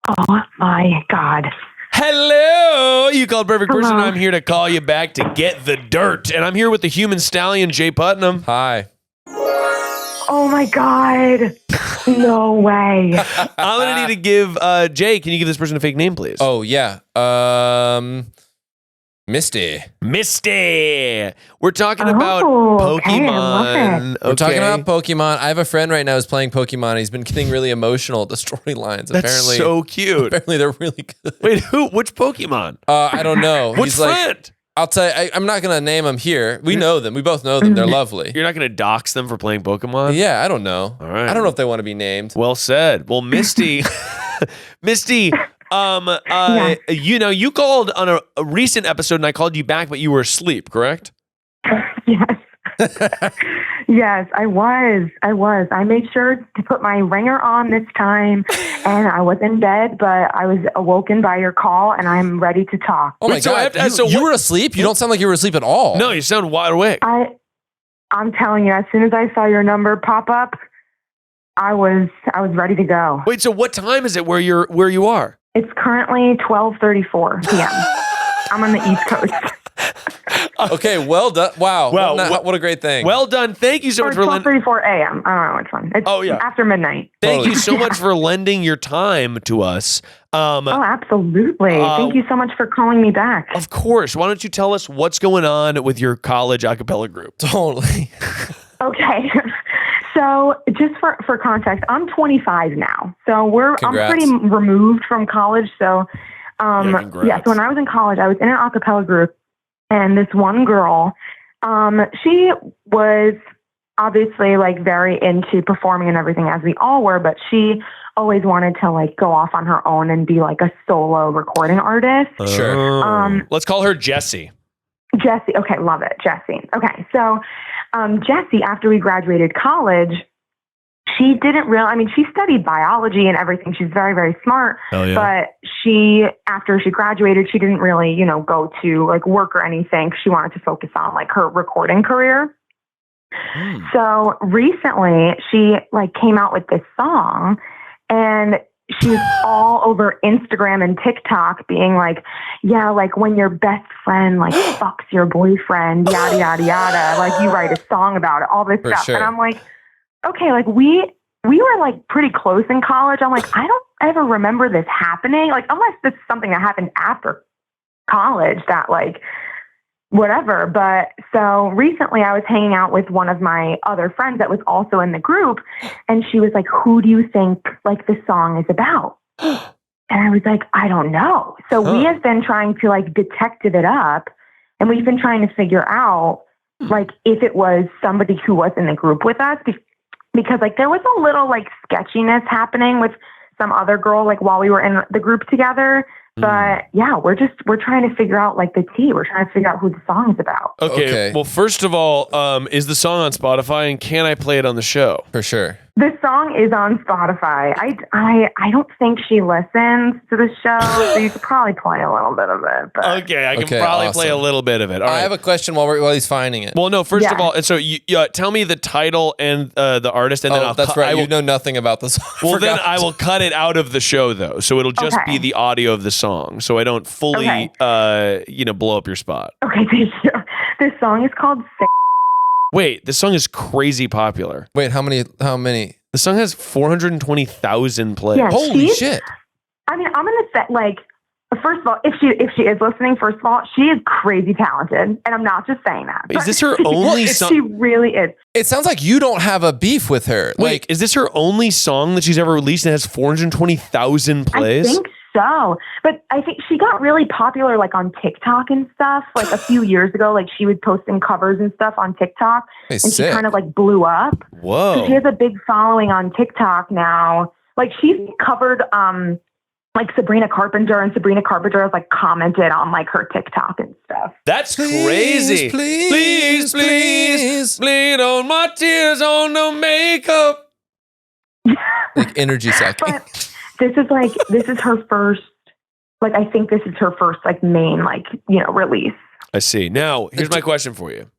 Oh my God. Hello, you called Perfect Person. Hello. I'm here to call you back to get the dirt. And I'm here with the human stallion, Jay Putnam. Hi. Oh my God. No way. I'm going to need to give, Jay, can you give this person a fake name, please? Oh, yeah. Misty. We're talking about okay, I love Pokemon. We're talking about Pokemon. I have a friend right now who's playing Pokemon. He's been getting really emotional at the storylines. That's so cute. Apparently, they're really good. Wait, who? Which Pokemon? I don't know. Which He's friend? I'll tell you, I'm not going to name them here. We know them. We both know them. They're lovely. You're not going to dox them for playing Pokemon? Yeah, I don't know. All right. I don't know if they want to be named. Well said. Well, Misty, you called on a recent episode and I called you back, but you were asleep, correct? Yes. Yes, I was. I made sure to put my ringer on this time, and I was in bed, but I was awoken by your call, and I'm ready to talk. Oh my Wait, so God. you were asleep? You don't sound like you were asleep at all. No, you sound wide awake. I'm telling you, as soon as I saw your number pop up, I was ready to go. Wait, so what time is it where you are? It's currently 12:34 p.m. I'm on the East Coast. Okay, well done. Wow. What a great thing. Well done. Thank you so much for 12:34 a.m. I don't know which one. It's after midnight. Thank you so much for lending your time to us. Absolutely. Thank you so much for calling me back. Of course. Why don't you tell us what's going on with your college a cappella group? Totally. Okay. So just for context, I'm 25 now. So I'm pretty removed from college. So so when I was in college, I was in an a cappella group, and this one girl, she was obviously like very into performing and everything, as we all were, but she always wanted to like go off on her own and be like a solo recording artist. Sure. Let's call her Jessie. Jessie. Okay. Love it. Jessie. Okay. So, Jessie, after we graduated college, she didn't she studied biology and everything. She's very, very smart. Oh, yeah. But after she graduated, she didn't really, go to like work or anything. She wanted to focus on like her recording career. So recently she like came out with this song, and she was all over Instagram and TikTok being like, yeah, like when your best friend like fucks your boyfriend, yada, yada, yada. Like you write a song about it, all this stuff. Sure. And I'm like, okay, like we were like pretty close in college. I'm like, I don't ever remember this happening. Like, unless this is something that happened after college that like, whatever. But so recently I was hanging out with one of my other friends that was also in the group. And she was like, who do you think like the song is about? And I was like, I don't know. So we have been trying to like detective it up. And we've been trying to figure out like if it was somebody who was in the group with us. Because like there was a little like sketchiness happening with some other girl like while we were in the group together. But yeah, we're trying to figure out like the tea. We're trying to figure out who the song is about. Okay. Well, first of all, is the song on Spotify, and can I play it on the show? For sure. The song is on Spotify. I don't think she listens to the show, so you could probably play a little bit of it. But. Okay, I can probably play a little bit of it. All right. I have a question while he's finding it. Well, no. First of all, so you tell me the title and the artist, and then I'll. That's right. You know nothing about the song. Well, then I will cut it out of the show, though, so it'll just be the audio of the song, so I don't fully, blow up your spot. Okay, thank you. This song is called. Wait, this song is crazy popular. Wait, how many? The song has 420,000 plays. Yeah, holy shit! I mean, I'm gonna say like. First of all, if she is listening, first of all, she is crazy talented, and I'm not just saying that. Is this her only song? She really is. It sounds like you don't have a beef with her. Wait, is this her only song that she's ever released and has 420,000 plays? I think so, but I think she got really popular like on TikTok and stuff. Like a few years ago, like she was posting covers and stuff on TikTok, and she kind of like blew up. Whoa! So she has a big following on TikTok now. Like she's covered like Sabrina Carpenter, and Sabrina Carpenter has like commented on like her TikTok and stuff. That's crazy. Please bleed on my tears on the makeup. Like energy sucking. But this is her first, like I think this is her first like main like, release. I see. Now, here's my question for you.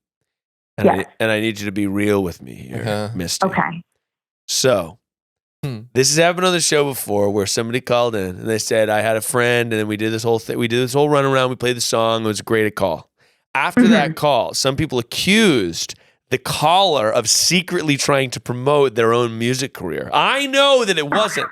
And, I need you to be real with me here, Misty. Okay. So, this has happened on the show before where somebody called in and they said, I had a friend and then we did this whole thing. We did this whole run around. We played the song. It was a great call. After that call, some people accused the caller of secretly trying to promote their own music career. I know that it wasn't,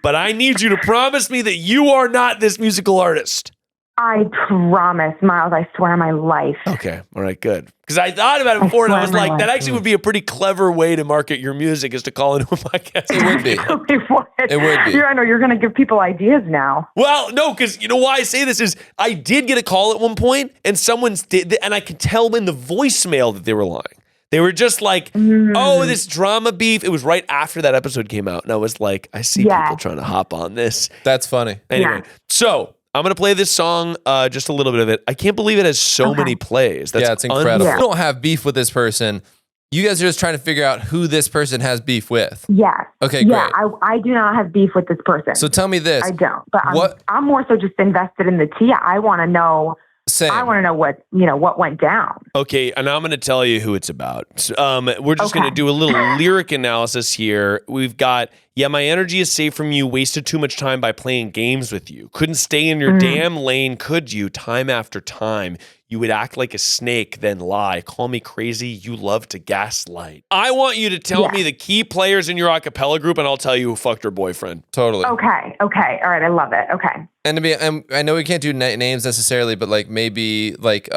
but I need you to promise me that you are not this musical artist. I promise, Miles. I swear on my life. Okay. All right, good. Because I thought about it before and I was like, that actually would be a pretty clever way to market your music is to call into a podcast. It would be. It would be. I know you're going to give people ideas now. Well, no, because you know why I say this is I did get a call at one point and someone's did, and I could tell in the voicemail that they were lying. They were just like, oh, this drama beef. It was right after that episode came out. And I was like, I see people trying to hop on this. That's funny. Anyway, so I'm going to play this song, just a little bit of it. I can't believe it has so many plays. It's incredible. You don't have beef with this person. You guys are just trying to figure out who this person has beef with. Yes. Okay, great. Yeah, I do not have beef with this person. So tell me this. I don't. But I'm more so just invested in the tea. I want to know. Same. I want to know what went down. Okay, and I'm going to tell you who it's about. We're just going to do a little lyric analysis here. We've got, my energy is safe from you, wasted too much time by playing games with you. Couldn't stay in your damn lane, could you? Time after time. You would act like a snake, then lie. Call me crazy, you love to gaslight. I want you to tell me the key players in your acapella group, and I'll tell you who fucked her boyfriend. Totally. Okay. All right, I love it. Okay. And I know we can't do names necessarily, but like maybe like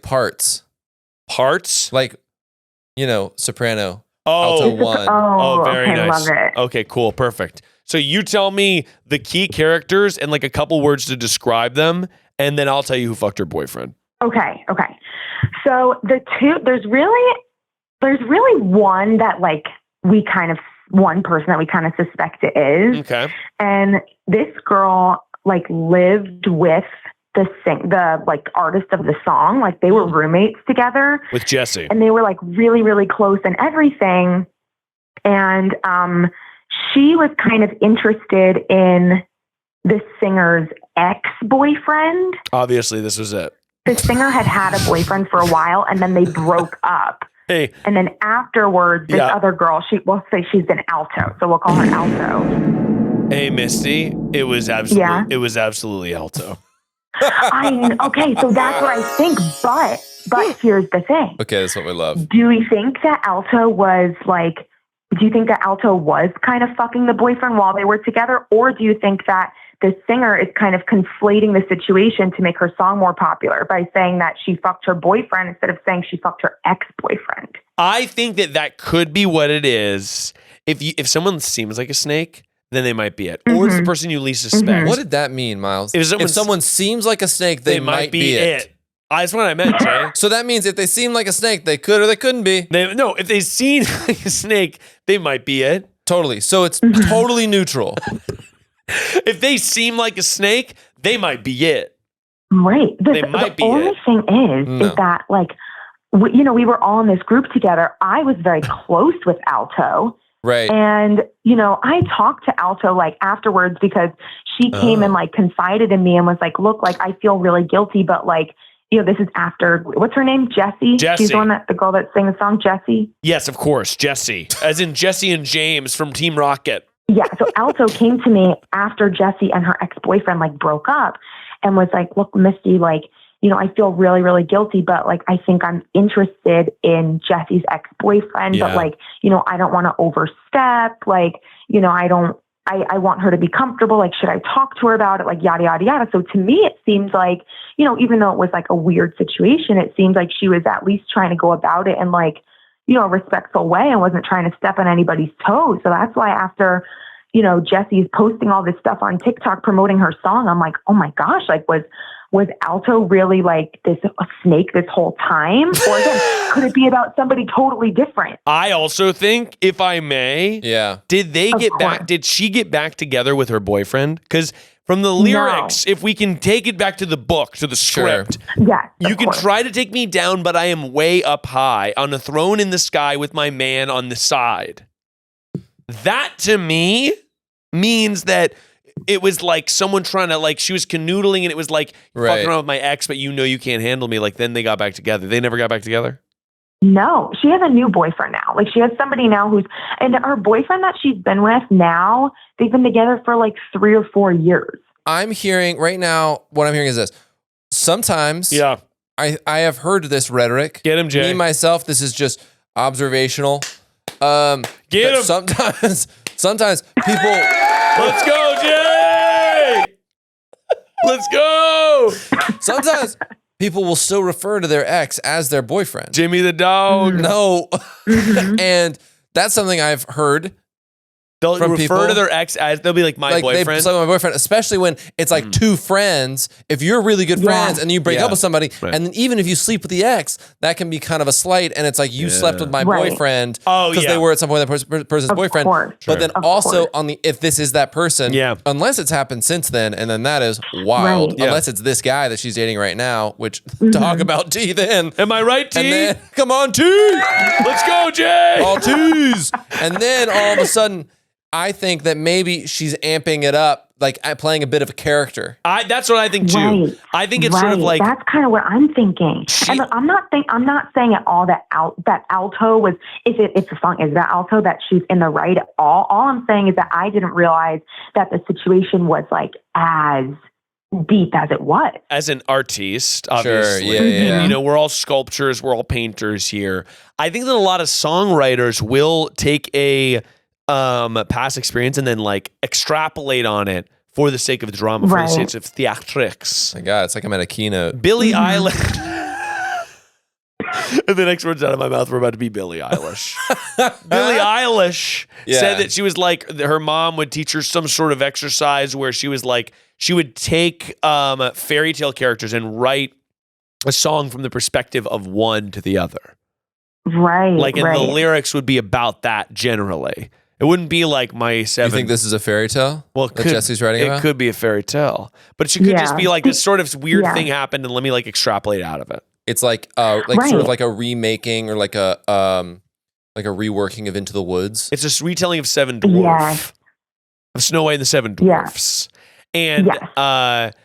parts. Parts? Like, soprano. Alto one. Oh, very nice. Love it. Okay, cool, perfect. So you tell me the key characters and like a couple words to describe them, and then I'll tell you who fucked her boyfriend. Okay. So there's really one that like one person that we kind of suspect it is. Okay. And this girl like lived with the like artist of the song. Like they were roommates together with Jesse, and they were like really, really close and everything. And she was kind of interested in the singer's ex-boyfriend. Obviously, this was it. The singer had a boyfriend for a while, and then they broke up. Hey. And then afterwards, this other girl, we'll say she's an alto, so we'll call her alto. Hey, Misty, it was absolutely alto. Okay, so that's what I think, but here's the thing. Okay, that's what we love. Do we think that alto was like do you think that Alto was kind of fucking the boyfriend while they were together? Or do you think that the singer is kind of conflating the situation to make her song more popular by saying that she fucked her boyfriend instead of saying she fucked her ex-boyfriend? I think that could be what it is. If someone seems like a snake, then they might be it. Or it's the person you least suspect. What did that mean, Miles? If someone seems like a snake, they might be it. That's what I meant, Jay. So that means if they seem like a snake, they could or they couldn't be. No, if they seem like a snake, they might be it. Totally. So it's totally neutral. If they seem like a snake, they might be it. Right. They might be it. The only thing is that, like, we were all in this group together. I was very close with Alto. Right. And, I talked to Alto like afterwards because she came and like confided in me and was like, look, like, I feel really guilty, but like, this is after, what's her name? Jessie? Jessie. She's the girl that sang the song, Jessie? Yes, of course. Jessie. As in Jessie and James from Team Rocket. Yeah. So Alto came to me after Jessie and her ex-boyfriend like broke up and was like, look, Misty, like, I feel really, really guilty, but like, I think I'm interested in Jessie's ex-boyfriend, but like, I don't want to overstep. Like, I want her to be comfortable. Like, should I talk to her about it? Like, yada, yada, yada. So to me, it seems like, even though it was like a weird situation, it seems like she was at least trying to go about it in like, a respectful way and wasn't trying to step on anybody's toes. So that's why after, Jessie's posting all this stuff on TikTok promoting her song, I'm like, oh my gosh, like was Alto really like a snake this whole time? Or again, could it be about somebody totally different? I also think, if I may, did she get back together with her boyfriend? Because from the lyrics, if we can take it back to the book, to the script, you can try to take me down, but I am way up high on a throne in the sky with my man on the side. That to me means that it was like someone trying to, like, she was canoodling and it was like fucking around with my ex, but you can't handle me. Like, then they got back together. They never got back together? No, she has a new boyfriend now. Like, she has somebody now and her boyfriend that she's been with now, they've been together for like 3 or 4 years. I'm hearing right now, what I'm hearing is this. Sometimes I have heard this rhetoric. Get him, Jay. Me, myself, this is just observational. Get him. Sometimes people... Let's go, Jay! Let's go! Sometimes people will still refer to their ex as their boyfriend. Jimmy the dog. No. And that's something I've heard. They'll refer to their ex as, they'll be like, my boyfriend. They slept with my boyfriend, especially when it's like two friends. If you're really good friends and you break up with somebody, and then even if you sleep with the ex, that can be kind of a slight. And it's like, you slept with my boyfriend because they were at some point that person's boyfriend. But then also if this is that person, unless it's happened since then, and then that is wild. Unless it's this guy that she's dating right now, which talk about T then. Am I right, T? And then, come on, T! Let's go, Jay! All T's! And then all of a sudden, I think that maybe she's amping it up, like playing a bit of a character. That's what I think too. Right. I think it's sort of like, that's kind of what I'm thinking. And look, I'm not saying at all that Alto was, if the song is about Alto, that she's in the right at all. All I'm saying is that I didn't realize that the situation was like as deep as it was. As an artiste, obviously. Sure, yeah. And, we're all sculptors, we're all painters here. I think that a lot of songwriters will take a past experience and then like extrapolate on it for the sake of drama, for the sake of theatrics. My God, it's like I'm at a keynote. Billie Eilish. And the next words out of my mouth were about to be Billie Eilish. Billie Eilish said that she was like, her mom would teach her some sort of exercise where she was like, she would take fairy tale characters and write a song from the perspective of one to the other. Right. Like, and the lyrics would be about that generally. It wouldn't be like my seven. You think this is a fairy tale? Well, that Jesse's writing about? It could be a fairy tale, but it could just be like this sort of weird thing happened, and let me like extrapolate out of it. It's like sort of like a remaking or like a reworking of Into the Woods. It's a retelling of Seven Dwarfs, of Snow White and the Seven Dwarfs, and but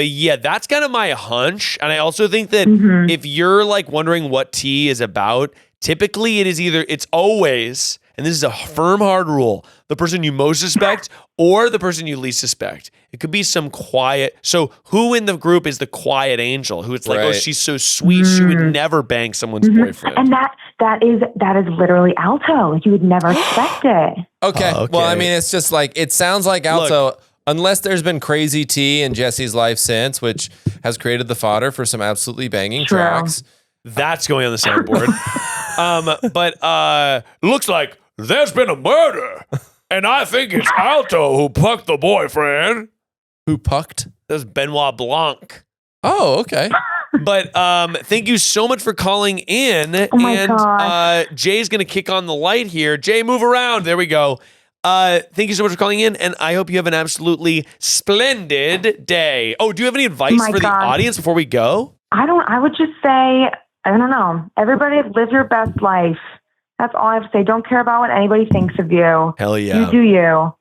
yeah, that's kind of my hunch, and I also think that if you're like wondering what tea is about, typically it's always. And this is a firm, hard rule. The person you most suspect or the person you least suspect. It could be some quiet. So who in the group is the quiet angel? Who it's like, oh, she's so sweet. She would never bang someone's boyfriend. And that is literally Alto. Like, you would never expect it. Okay. Well, I mean, it's just like, it sounds like Alto, unless there's been crazy tea in Jesse's life since, which has created the fodder for some absolutely banging tracks. That's going on the soundboard. But looks like there's been a murder. And I think it's Alto who pucked the boyfriend. Who pucked? That's Benoit Blanc. Oh, okay. But thank you so much for calling in. Oh my gosh. Jay's going to kick on the light here. Jay, move around. There we go. Thank you so much for calling in, and I hope you have an absolutely splendid day. Oh, do you have any advice for the audience before we go? I would just say, I don't know. Everybody live your best life. That's all I have to say. Don't care about what anybody thinks of you. Hell yeah. You do you.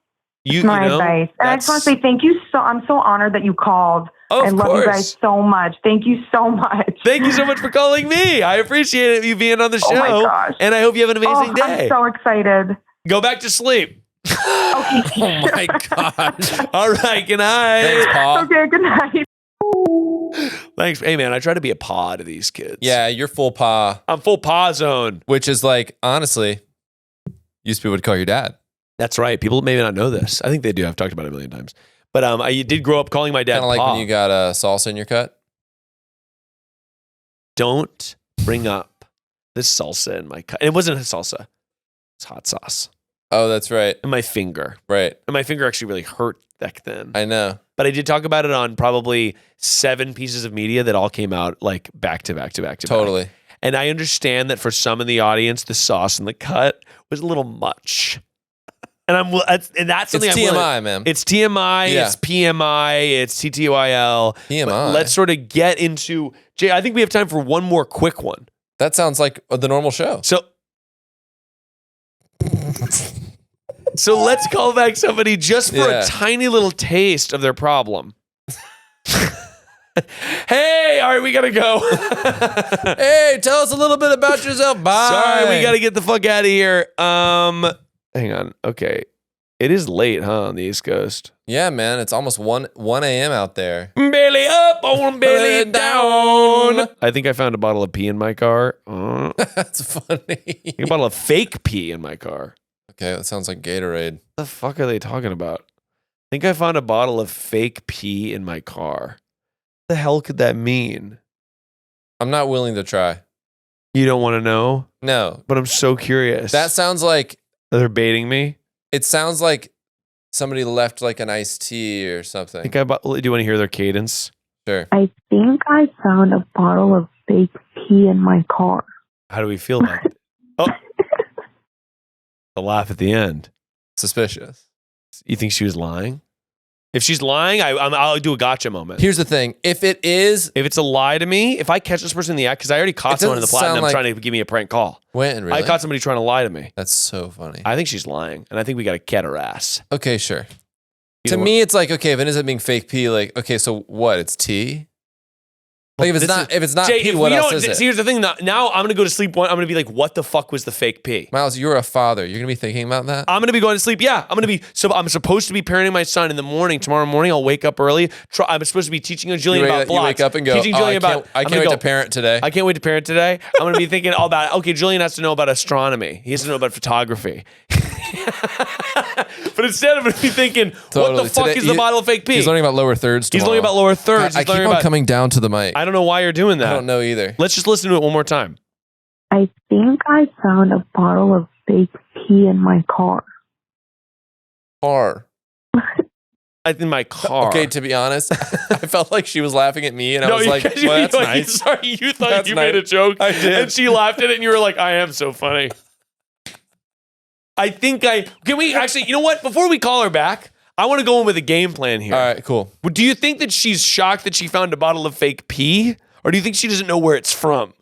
That's my you know, advice. And I just want to say thank you. I'm so honored that you called. I love you guys so much. Thank you so much. Thank you so much for calling me. I appreciate you being on the show. Oh my gosh. And I hope you have an amazing day. I'm so excited. Go back to sleep. Okay. Oh my gosh. All right. Good night. Thanks, Paul. Okay, good night. Thanks. Hey, man, I try to be a paw to these kids. Yeah, you're full paw. I'm full paw zone. Which is like, honestly, used to be what to call your dad. That's right. People may not know this. I think they do. I've talked about it a million times. But I did grow up calling my dad Kind of like Pa. when you got salsa in your cut. Don't bring up the salsa in my cut. And it wasn't a salsa. It's hot sauce. Oh, that's right. And my finger. Right. And my finger actually really hurt back then. I know. But I did talk about it on probably 7 pieces of media that all came out like back to back to back to back. Totally. And I understand that for some in the audience, the sauce in the cut was a little much. And that's something it's TMI, man. It's TMI, it's PMI, it's TTYL. TMI. Let's sort of get into Jay. I think we have time for one more quick one. That sounds like the normal show. So let's call back somebody just for a tiny little taste of their problem. Hey, all right, we gotta go. Hey, tell us a little bit about yourself. Bye. Sorry, we gotta get the fuck out of here. Hang on. Okay. It is late, huh, on the East Coast? Yeah, man. It's almost 1 a.m. out there. Belly up on belly down. I think I found a bottle of pee in my car. That's funny. A bottle of fake pee in my car. Okay, that sounds like Gatorade. What the fuck are they talking about? I think I found a bottle of fake pee in my car. What the hell could that mean? I'm not willing to try. You don't want to know? No. But I'm so curious. That sounds like... They're baiting me? It sounds like somebody left like an iced tea or something. Do you want to hear their cadence? Sure. I think I found a bottle of fake pee in my car. How do we feel about it? Oh. The laugh at the end. Suspicious. You think she was lying? If she's lying, I'll do a gotcha moment. Here's the thing. If it's a lie to me, if I catch this person in the act, because I already caught someone in the platinum trying to give me a prank call. When, really? I caught somebody trying to lie to me. That's so funny. I think she's lying, and I think we got to get her ass. Okay, sure. To me, it's like, okay, if it ends up being fake pee, like, okay, so what? It's tea? Like if it's not Jay, pee, what else is it? See, here's the thing. Now I'm gonna go to sleep. I'm gonna be like, what the fuck was the fake pee? Miles, you're a father. You're gonna be thinking about that. I'm gonna be going to sleep. Yeah, I'm supposed to be parenting my son in the morning. Tomorrow morning, I'll wake up early. I'm supposed to be teaching Julian about blocks. You wake up and go. Teaching Julian about. I can't wait to parent today. I can't wait to parent today. I'm gonna be thinking all about. Okay, Julian has to know about astronomy. He has to know about photography. But instead, I'm going to be thinking, what the fuck is the bottle of fake pee? He's learning about lower thirds tomorrow. He's learning about lower thirds. I keep on coming down to the mic. I don't know why you're doing that. I don't know either. Let's just listen to it one more time. I think I found a bottle of fake pee in my car. In my car. Okay, to be honest, I felt like she was laughing at me, and I was like, well, that's nice. Sorry, you thought you made a joke. I did. And she laughed at it, and you were like, I am so funny. Can we actually, you know what? Before we call her back, I want to go in with a game plan here. All right, cool. Do you think that she's shocked that she found a bottle of fake pee? Or do you think she doesn't know where it's from?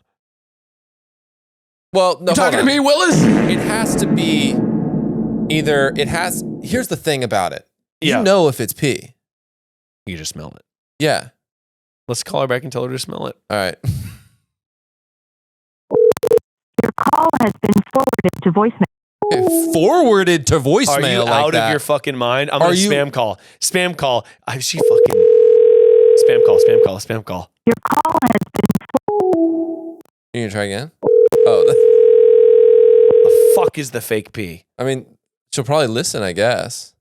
Well, no. You talking to me, Willis? It has to be here's the thing about it. Yeah. You know if it's pee. You just smell it. Yeah. Let's call her back and tell her to smell it. All right. Your call has been forwarded to voicemail. Okay, forwarded to voicemail. Are you like out that. of your fucking mind? I'm going to spam call. Spam call. She fucking... Spam call, spam call, spam call. Your call has You gonna try again? Oh. The fuck is the fake P? I mean, she'll probably listen, I guess.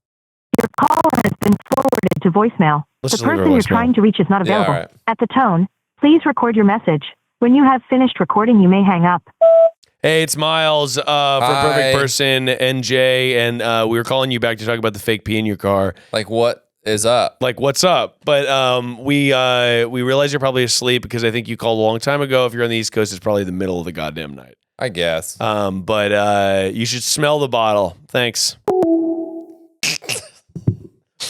Your call has been forwarded to voicemail. Let's The just leave it person at you're voicemail. trying to reach is not available. all right. At the tone, please record your message. When you have finished recording, you may hang up. Hey, it's Miles from Perfect Person and Jay, and we were calling you back to talk about the fake P in your car. Like, what is up? Like, what's up? But we realize you're probably asleep because I think you called a long time ago. If you're on the East Coast, it's probably the middle of the goddamn night. I guess. But you should smell the bottle. Thanks.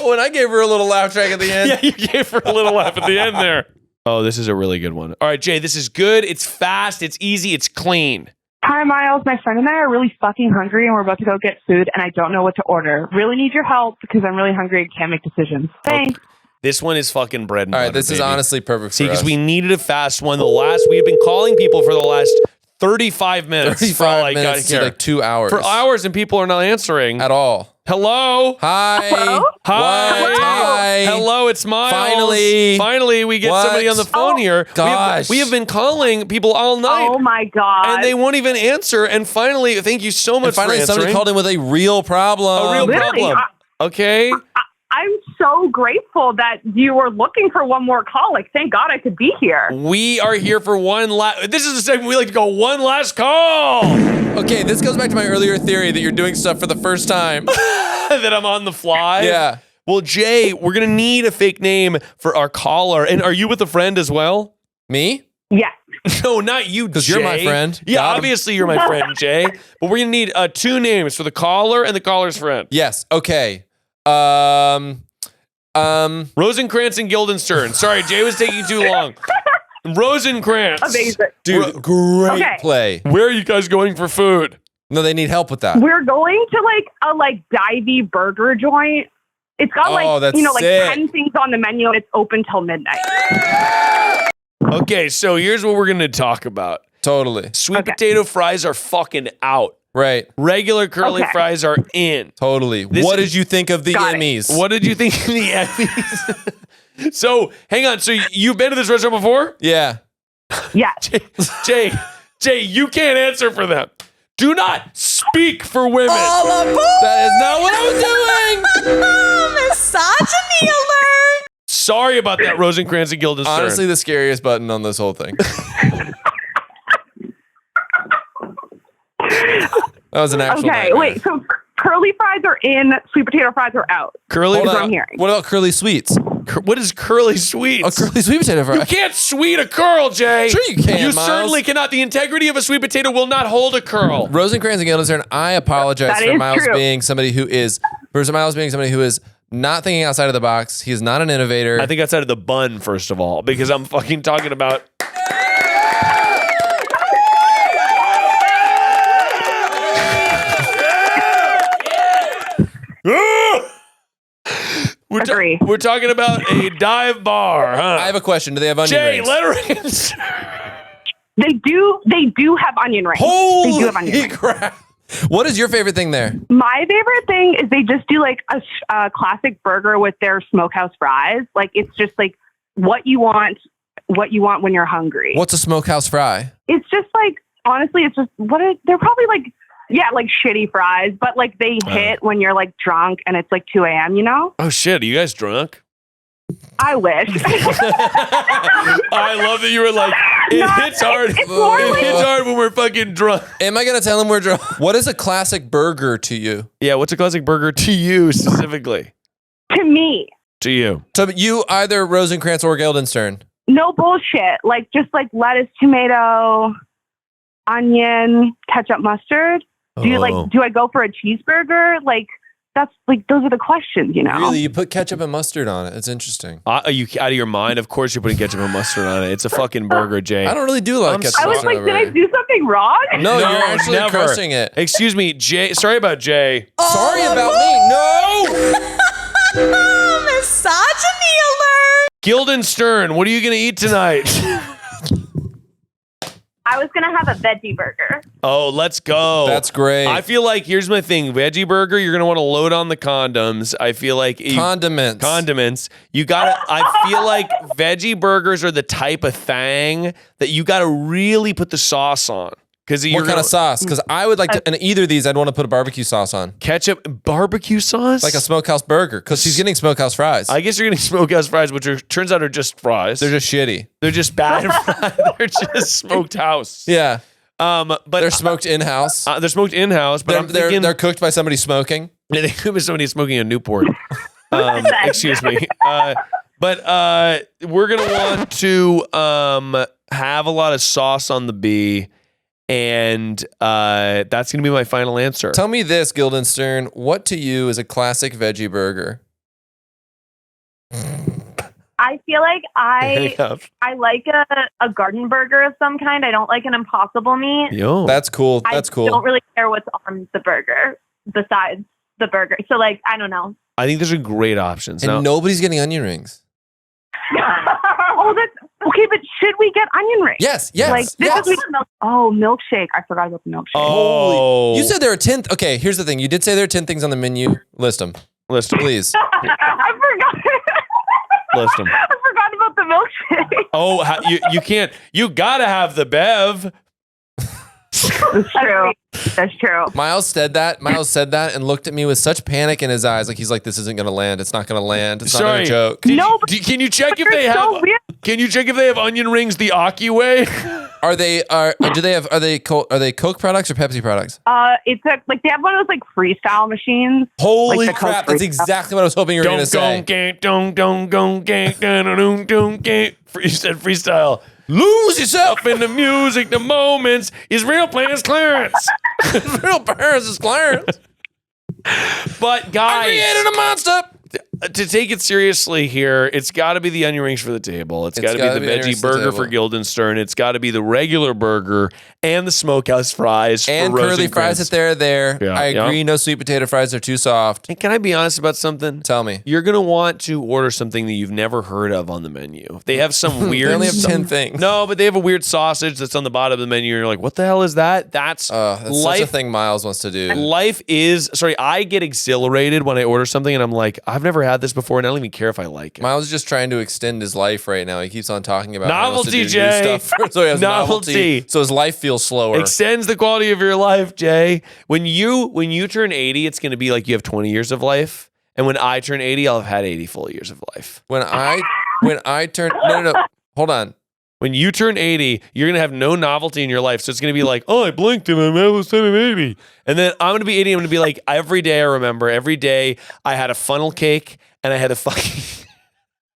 Oh, and I gave her a little laugh track at the end. Yeah, you gave her a little laugh at the end there. Oh, this is a really good one. All right, Jay, this is good. It's fast. It's easy. It's clean. Hi, Miles. My friend and I are really fucking hungry, and we're about to go get food, and I don't know what to order. Really need your help because I'm really hungry and can't make decisions. Thanks. Okay. This one is fucking bread and butter. All right, this is honestly perfect See, for us. because we needed a fast one. We have been calling people for the last 35 minutes. 35 minutes to like 2 hours. For hours, and people are not answering. At all. Hello? Hi. Hello? Hi. What? Hi. Hello, it's Miles. Finally. We get What? somebody on the phone here. Gosh. We have been calling people all night. Oh my God. And they won't even answer. And finally, thank you so much And finally, for answering. somebody called in with a real problem. A real Literally, problem. Okay? I'm so grateful that you were looking for one more call. Like, thank God I could be here. We are here for one last... This is the segment we like to go, one last call. Okay, this goes back to my earlier theory that you're doing stuff for the first time. That I'm on the fly. Yeah. Well, Jay, we're going to need a fake name for our caller. And are you with a friend as well? Me? Yes. No, not you, Jay. Because you're my friend. Yeah, Got him. obviously you're my friend, Jay. But we're going to need 2 names for the caller and the caller's friend. Yes. Okay. Rosencrantz and Guildenstern. Sorry, Jay was taking too long. Rosencrantz. Amazing. Dude, great Okay. play. Where are you guys going for food? No, they need help with that. We're going to a divey burger joint. It's got that's sick. 10 things on the menu and it's open till midnight. Okay, so here's what we're going to talk about. Totally. Sweet potato fries are fucking out. Right. Regular curly fries are in. Totally. What did you think of the Got it. Emmys? What did you think of the Emmys? So, hang on. So, you've been to this restaurant before? Yeah. Yes. Jay, you can't answer for them. Do not speak for women. That is not what I was doing. Misogyny alert! Sorry about that, Rosencrantz and Guildenstern. Honestly, the scariest button on this whole thing. That was an actual Okay, nightmare. wait. So curly fries are in, sweet potato fries are out. Curly That's Hold what on. I'm hearing. What about curly sweets? What is curly sweets? A curly sweet potato fry. You can't sweet a curl, Jay. Sure you can, You Miles. certainly cannot. The integrity of a sweet potato will not hold a curl. Rosencrantz and Guildenstern, I apologize That for is Miles true. being somebody who is not thinking outside of the box. He is not an innovator. I think outside of the bun, first of all, because I'm fucking talking about... Agree. We're talking about a dive bar, huh? I have a question. Do they have onion Jay, rings? let her answer. They do have onion rings. Holy They do have onion rings. crap. What is your favorite thing there? My favorite thing is they just do a classic burger with their smokehouse fries. Like it's just what you want when you're hungry. What's a smokehouse fry? It's just honestly, it's just they're probably shitty fries, but they hit when you're drunk and it's 2 a.m. You know? Oh shit, are you guys drunk? I wish. I love that you were like, it hits hard. It's more It hits hard when we're fucking drunk. Am I going to tell him we're drunk? What is a classic burger to you? Yeah, what's a classic burger to you specifically? To me, To you. So you either Rosencrantz or Guildenstern. no bullshit. Just lettuce, tomato, onion, ketchup, mustard. Do I go for a cheeseburger? That's those are the questions, you know? Really? You put ketchup and mustard on it. It's interesting. Are you out of your mind? Of course you're putting ketchup and mustard on it. It's a fucking burger, Jay. I don't really do like ketchup I was and mustard. did I do something wrong? No, No, you're actually never. crushing it. Excuse me, Jay. Sorry about Jay. Sorry about me. No! Misogyny alert! Guildenstern, what are you going to eat tonight? I was going to have a veggie burger. Oh, let's go. That's great. I feel like, here's my thing. Veggie burger, you're going to want to load on the condoms. I feel like... Condiments. You got to... I feel like veggie burgers are the type of thing that you got to really put the sauce on. What kind of sauce? Because I would like to... In either of these, I'd want to put a barbecue sauce on. Ketchup, barbecue sauce? Like a smokehouse burger. Because she's getting smokehouse fries. I guess you're getting smokehouse fries, which turns out are just fries. They're just shitty. They're just bad fries. They're just smoked house. Yeah. But they're smoked in-house. They're smoked in-house, but they're cooked by somebody smoking. They cooked by somebody smoking a Newport. Excuse me. But we're gonna want to have a lot of sauce on the B, and that's gonna be my final answer. Tell me this, Guildenstern. What to you is a classic veggie burger? I feel like I like a garden burger of some kind. I don't like an Impossible Meat. Yo, that's cool. That's cool. I don't really care what's on the burger besides the burger. So, like, I don't know. I think those are great options. And nobody's getting onion rings. Okay, but should we get onion rings? Yes. Like, milkshake. I forgot about the milkshake. Oh. You said there are 10. Okay, here's the thing. You did say there are 10 things on the menu. List them. Please. I forgot. List them. I forgot about the milkshake. Oh, you can't. You gotta have the Bev. That's true. That's true. Miles said that and looked at me with such panic in his eyes. Like he's like, this isn't going to land. It's not going to land. It's not a joke. Can you check if they have? Can you check if they have onion rings the Aki way? Are they Coke products or Pepsi products? It's like they have one of those like freestyle machines. Holy crap! That's exactly what I was hoping you were going to say. You said freestyle. Lose yourself in the music, the moments. His real plan is Clarence. His real parents is Clarence. But guys, I created a monster. To take it seriously here, it's got to be the onion rings for the table. It's got to be the veggie burger for Guildenstern. It's got to be the regular burger and the smokehouse fries and for curly fries if they're there. Yeah, I agree. No sweet potato fries are too soft. And can I be honest about something? Tell me. You're gonna want to order something that you've never heard of on the menu. They have some weird. They only have 10 things. No, but they have a weird sausage that's on the bottom of the menu. And you're like, what the hell is that? That's such a thing Miles wants to do. I get exhilarated when I order something and I'm like, I've never had this before and I don't even care if I like it. Miles is just trying to extend his life right now. He keeps on talking about novelty, Jay. New stuff. So he has novelty. So his life feels slower. Extends the quality of your life, Jay. When you turn 80, it's going to be like you have 20 years of life. And when I turn 80, I'll have had 80 full years of life. When I turn no, hold on. When you turn 80, you're going to have no novelty in your life. So it's going to be like, oh, I blinked and I'm almost 80. And then I'm going to be 80. I'm going to be like, every day I remember, every day I had a funnel cake and I had a fucking...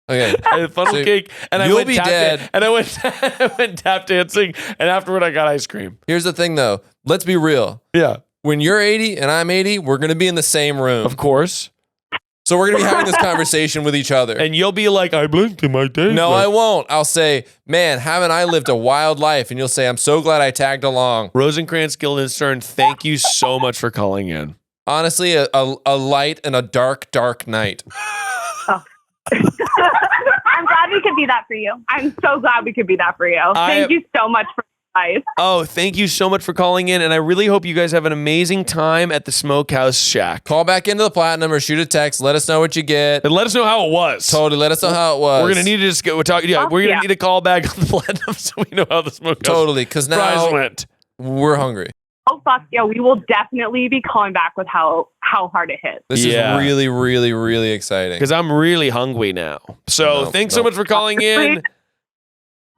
Okay. I had a funnel cake and I went tap dancing and afterward I got ice cream. Here's the thing though. Let's be real. Yeah. When you're 80 and I'm 80, we're going to be in the same room. Of course. So we're going to be having this conversation with each other. And you'll be like, I blinked in my day. No, I won't. I'll say, man, haven't I lived a wild life? And you'll say, I'm so glad I tagged along. Rosencrantz, Guildenstern, thank you so much for calling in. Honestly, a light and a dark, dark night. Oh. I'm glad we could be that for you. I'm so glad we could be that for you. Thank you so much for advice. Oh, thank you so much for calling in. And I really hope you guys have an amazing time at the Smokehouse Shack. Call back into the Platinum or shoot a text. Let us know what you get. And let us know how it was. Totally. Let us know how it was. We're going to need to just go talk. Yeah, we're going to need to call back on the Platinum so we know how the Smokehouse totally, because now went. We're hungry. Oh, fuck. Yeah, we will definitely be calling back with how hard it hit. This is really, really, really exciting. Because I'm really hungry now. So thanks so much for calling in.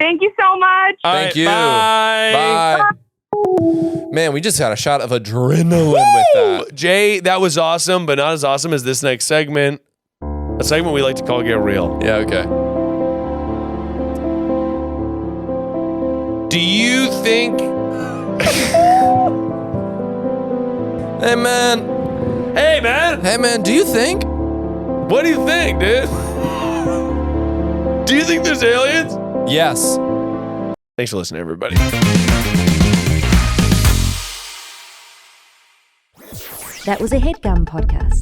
Thank you so much. Thank you. Bye. Man, we just got a shot of adrenaline with that. Jay, that was awesome, but not as awesome as this next segment. A segment we like to call Get Real. Yeah, okay. Do you think... Hey, man. Hey, man. Hey, man, do you think? What do you think, dude? Do you think there's aliens? Yes. Thanks for listening, everybody. That was a Headgum podcast.